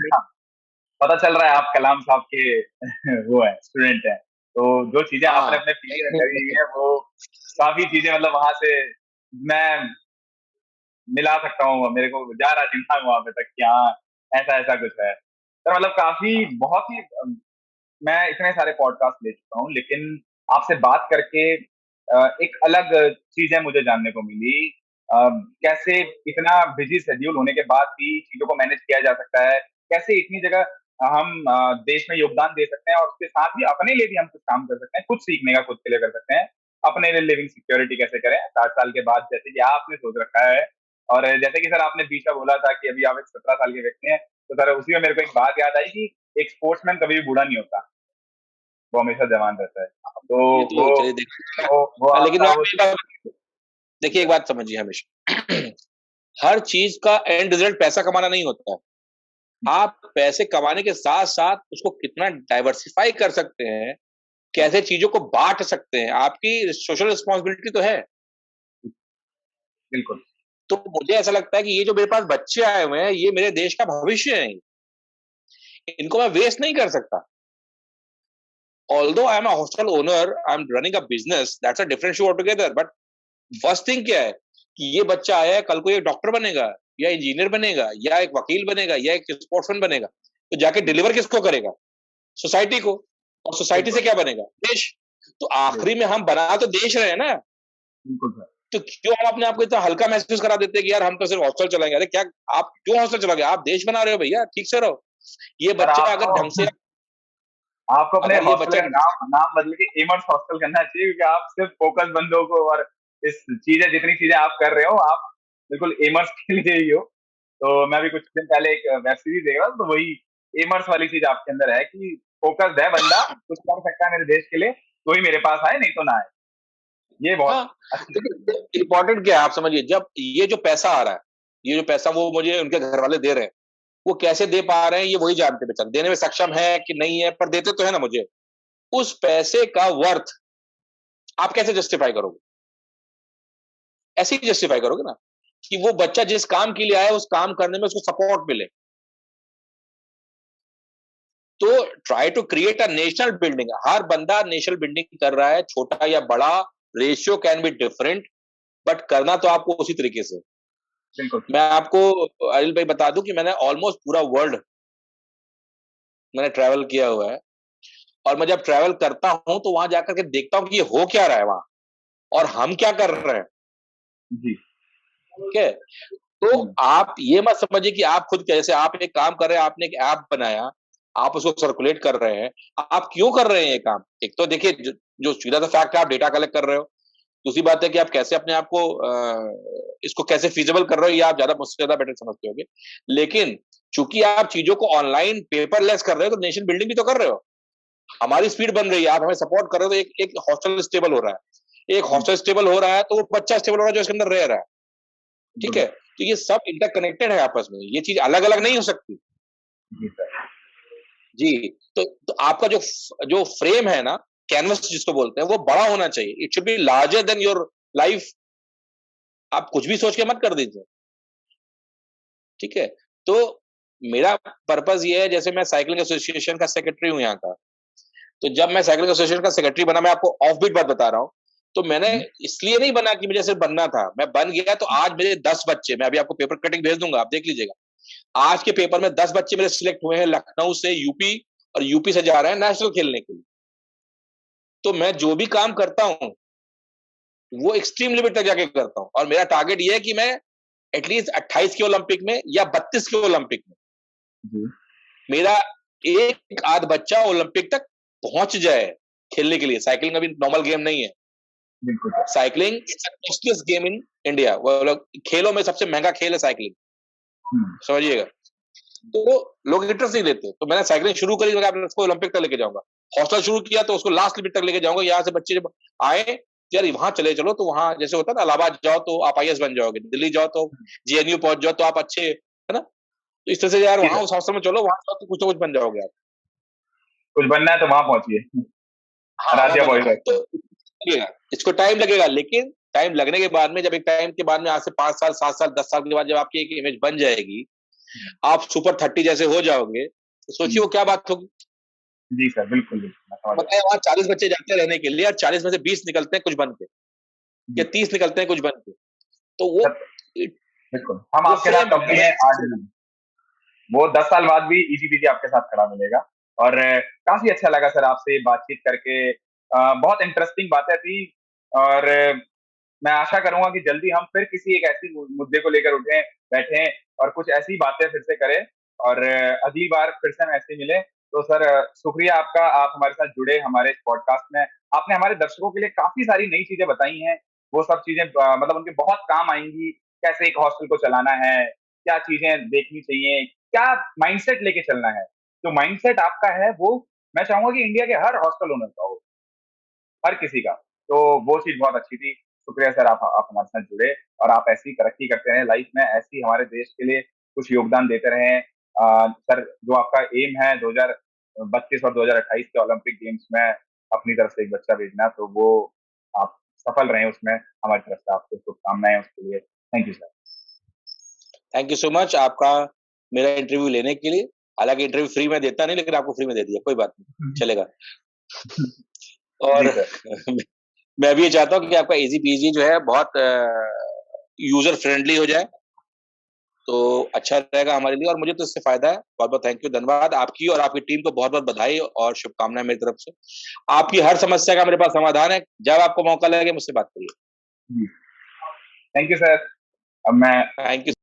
पता चल रहा है आप कलाम साहब के वो है स्टूडेंट है, तो जो चीजें आपने अपने पीछे करी है वो काफी चीजें, मतलब वहां से मैं मिला सकता हूँ, मेरे को जा रहा दिमाग वहां पे तक कि हाँ ऐसा ऐसा कुछ है। तो मतलब काफी बहुत ही, मैं इतने सारे पॉडकास्ट ले चुका हूँ, लेकिन आपसे बात करके एक अलग चीजें मुझे जानने को मिली। कैसे इतना बिजी शेड्यूल होने के बाद भी चीजों को मैनेज किया जा सकता है, कैसे इतनी जगह हम देश में योगदान दे सकते हैं, और उसके साथ भी अपने लिए भी हम कुछ काम कर सकते हैं, कुछ सीखने का खुद के लिए कर सकते हैं, अपने लिए लिविंग सिक्योरिटी कैसे करें 60 साल के बाद, जैसे कि आपने सोच रखा है। और जैसे कि सर आपने बीच में बोला था कि अभी आप एक 17 साल के व्यक्ति हैं, तो सर उसी में मेरे को एक बात याद आई कि एक स्पोर्ट्समैन कभी भी बूढ़ा नहीं होता, वो हमेशा जवान रहता है। तो वो लेकिन आपका देखिए एक बात समझिए हमेशा, हर चीज का एंड रिजल्ट पैसा कमाना नहीं होता है। आप पैसे कमाने के साथ साथ उसको कितना डाइवर्सिफाई कर सकते हैं, कैसे चीजों को बांट सकते हैं, आपकी सोशल रिस्पॉन्सिबिलिटी तो है। बिल्कुल। तो मुझे ऐसा लगता है कि ये जो मेरे पास बच्चे आए हुए हैं, ये मेरे देश का भविष्य है। इनको मैं वेस्ट नहीं कर सकता। Although I am a hostel owner, I am running a business, that's a different show together. But first thing क्या है कि ये बच्चा आया है, कल को एक डॉक्टर बनेगा या इंजीनियर बनेगा या एक वकील बनेगा या एक स्पोर्ट्समैन बनेगा, तो जाके डिलीवर किसको करेगा? सोसाइटी को। और सोसाइटी से बिल्कुल क्या बनेगा? देश। तो बिल्कुल आखिरी में हम बना तो देश रहे हैं ना। बिल्कुल सर। तो क्यों हम अपने आप को इतना हल्का महसूस करा देते हैं कि यार हम तो सिर्फ हॉस्टल चलाएंगे? अरे क्या, आप क्यों हॉस्टल चलाओगे? आप देश बना रहे हो भैया, ठीक से रहो। ये सर बच्चा अगर ढंग से, आपको आपको अपने अगर ये हॉस्टल बच्चा का नाम नाम बदल के एमर्स हॉस्टल करना चाहिए, क्योंकि आप सिर्फ फोकस बंदों को और इस चीजें जितनी चीजें आप कर रहे हो, आप बिल्कुल एमर्स के लिए ही हो। तो मैं भी कुछ दिन पहले एक वेब सीरीज देख रहा था, तो वही एमर्स वाली चीज आपके अंदर है कि फोकस्ड है बंदा, कुछ कर सकता है मेरे देश के लिए, तो ही मेरे पास आए, नहीं तो ना आए। ये बहुत हाँ, अच्छी चीज है। देखिए इंपॉर्टेंट क्या है आप समझिए, जब ये जो पैसा आ रहा है, ये जो पैसा वो मुझे उनके घर वाले दे रहे हैं, वो कैसे दे पा रहे हैं ये वही जानते हैं, बेचारे देने में सक्षम है कि नहीं है, पर देते तो है ना मुझे। उस पैसे का वर्थ आप कैसे जस्टिफाई करोगे? ऐसे ही जस्टिफाई करोगे ना कि वो बच्चा जिस काम के लिए आया उस काम करने में उसको सपोर्ट मिले। तो try to create a national building. हर बंदा नेशनल बिल्डिंग कर रहा है, छोटा या बड़ा, ratio can be different, but करना तो आपको उसी तरीके से। बिल्कुल मैं आपको अनिल भाई बता दूं कि मैंने ऑलमोस्ट पूरा वर्ल्ड मैंने ट्रैवल किया हुआ है। और मैं जब ट्रैवल करता हूं तो वहां जाकर के देखता हूं कि ये हो क्या रहा है वहां, और हम क्या कर रहे हैं। जी। ठीक है, तो आप ये मत समझिए कि आप खुद कैसे, आप एक काम कर रहे हैं, आपने एक ऐप बनाया, आप उसको सर्कुलेट कर रहे हैं। आप क्यों कर रहे हैं ये काम? एक तो देखिए जो सीधा सा फैक्ट है, आप डेटा कलेक्ट कर रहे हो। दूसरी बात है कि आप कैसे अपने आप को इसको कैसे फीजिबल कर रहे हो, ये आप ज्यादा मुझसे ज्यादा बेटर समझते होगे। लेकिन चूंकि आप चीजों को ऑनलाइन पेपरलेस कर रहे हो, तो नेशन बिल्डिंग भी तो कर रहे हो। हमारी स्पीड बन रही है, आप हमें सपोर्ट कर रहे हो, तो एक हॉस्टल स्टेबल हो रहा है, एक जी हॉस्टल स्टेबल हो रहा है, तो वो बच्चा स्टेबल हो रहा है जो इसके अंदर रह रहा है। ठीक बिल्कुल है, सर। तो ये सब इंटरकनेक्टेड है आपस में, ये चीज अलग अलग नहीं हो सकती। जी सर। जी। तो आपका जो जो फ्रेम है ना, कैनवस जिसको बोलते हैं, वो बड़ा होना चाहिए। It should be larger than your life. आप कुछ भी सोच के मत कर दीजिए। ठीक है, तो मेरा पर्पज ये है, जैसे मैं साइकिलिंग एसोसिएशन का सेक्रेटरी हूं यहाँ का। तो जब मैं साइकिलिंग एसोसिएशन का सेक्रेटरी बना, मैं आपको ऑफ बीट बात बता रहा हूँ, तो मैंने जी इसलिए नहीं बना कि मुझे सिर्फ बनना था, मैं बन गया तो आज मेरे 10 बच्चे, मैं अभी आपको पेपर कटिंग भेज दूंगा, आप देख लीजिएगा। आज के पेपर में 10 बच्चे मेरे सिलेक्ट हुए हैं लखनऊ से, यूपी, और यूपी से जा रहे हैं नेशनल खेलने के लिए। तो मैं जो भी काम करता हूँ वो एक्सट्रीम लिमिट तक जाके करता हूँ, और मेरा टारगेट ये है कि मैं एटलीस्ट 28 के ओलंपिक में या 32 के ओलंपिक में जी मेरा एक आध बच्चा ओलंपिक तक पहुंच जाए खेलने के लिए। साइकिलिंग अभी नॉर्मल गेम नहीं है। बिल्कुल sir. Cycling is a costliest game in India, वो लोग खेलों में सबसे महंगा खेल है साइकिलिंग, हम्म, समझिएगा। तो लोग इंटरेस्ट नहीं लेते, तो मैंने साइकिलिंग शुरू करी, मैं उसको ओलंपिक तक लेके जाऊंगा। हॉस्टल शुरू किया तो उसको लास्ट लिमिट तक लेके जाऊंगा। यहाँ से बच्चे जब आए, यार वहां चले चलो, तो वहां जैसे होता है ना, इलाहाबाद जाओ तो आप आईएएस बन जाओगे, दिल्ली जाओ तो जेएनयू पहुंच जाओ तो आप अच्छे, है ना। तो इस तरह से यार जी वहां सर। उस हॉस्टल में चलो, वहां जाओ तो कुछ ना कुछ बन जाओगे आप। कुछ बनना है तो वहां पहुंचिए। हाँ, वहां राज्य बनो। बॉयज तो हॉस्टल। लगेगा, इसको टाइम लगेगा, लेकिन टाइम लगने के बाद में, जब एक टाइम के बाद में, आज से 5 साल 7 साल 10 साल के बाद जब आपकी एक इमेज बन जाएगी, आप सुपर 30 जैसे हो जाओगे, तो सोचिए वो क्या बात होगी। जी सर, बिल्कुल बिल्कुल, मैं समझ रहा बताए वहां 40 बच्चे जाते हैं रहने के लिए, और 40 में से 20 निकलते हैं कुछ बन के, हूँ। या जी 30 निकलते हैं कुछ बन के। तो वो सर, बिल्कुल हम वो आपके साथ फ्रेम तब भी है। हैं आज भी। वो 10 साल बाद भी ईजीपीजी आपके साथ खड़ा मिलेगा। और काफी अच्छा लगा सर आपसे बातचीत करके। बहुत इंटरेस्टिंग बातें थी। और मैं आशा करूंगा कि जल्दी हम फिर किसी एक ऐसी मुद्दे को लेकर उठे बैठे और कुछ ऐसी बातें फिर से करें। और अगली बार फिर से हम ऐसे ही मिले। तो सर शुक्रिया आपका, आप हमारे साथ जुड़े हमारे इस पॉडकास्ट में। आपने हमारे दर्शकों के लिए काफी सारी नई चीजें बताई हैं। वो सब चीजें मतलब उनके बहुत काम आएंगी। कैसे एक हॉस्टल को चलाना है, क्या चीजें देखनी चाहिए, क्या माइंडसेट लेके चलना है। जो माइंडसेट आपका है वो मैं चाहूंगा कि इंडिया के हर हॉस्टल ओनर का हो, हर किसी का। तो वो चीज बहुत अच्छी थी। शुक्रिया सर, आप हमारे साथ जुड़े। और आप ऐसी तरक्की करते रहें लाइफ में, ऐसी हमारे देश के लिए कुछ योगदान देते रहें। सर जो आपका एम है 2032 और 2028 के ओलंपिक गेम्स में अपनी तरफ से एक बच्चा भेजना, तो वो आप सफल रहे उसमें। हमारी तरफ से आपको शुभकामनाएं उसके लिए। Thank you sir. Thank you so much आपका मेरा इंटरव्यू लेने के लिए। हालांकि इंटरव्यू फ्री में देता नहीं, लेकिन आपको फ्री में दे दिया, कोई बात नहीं, चलेगा। जी और सर। मैं भी ये चाहता हूँ कि आपका इजी पीजी जो है बहुत यूजर फ्रेंडली हो जाए, तो अच्छा रहेगा हमारे लिए, और मुझे तो इससे फायदा है। बहुत बहुत थैंक यू, धन्यवाद आपकी और आपकी टीम को, बहुत बहुत बधाई और शुभकामनाएं मेरी तरफ से। आपकी हर समस्या का मेरे पास समाधान है, जब आपको मौका लगे मुझसे बात करिए। Thank you sir. अब मैं थैंक यू।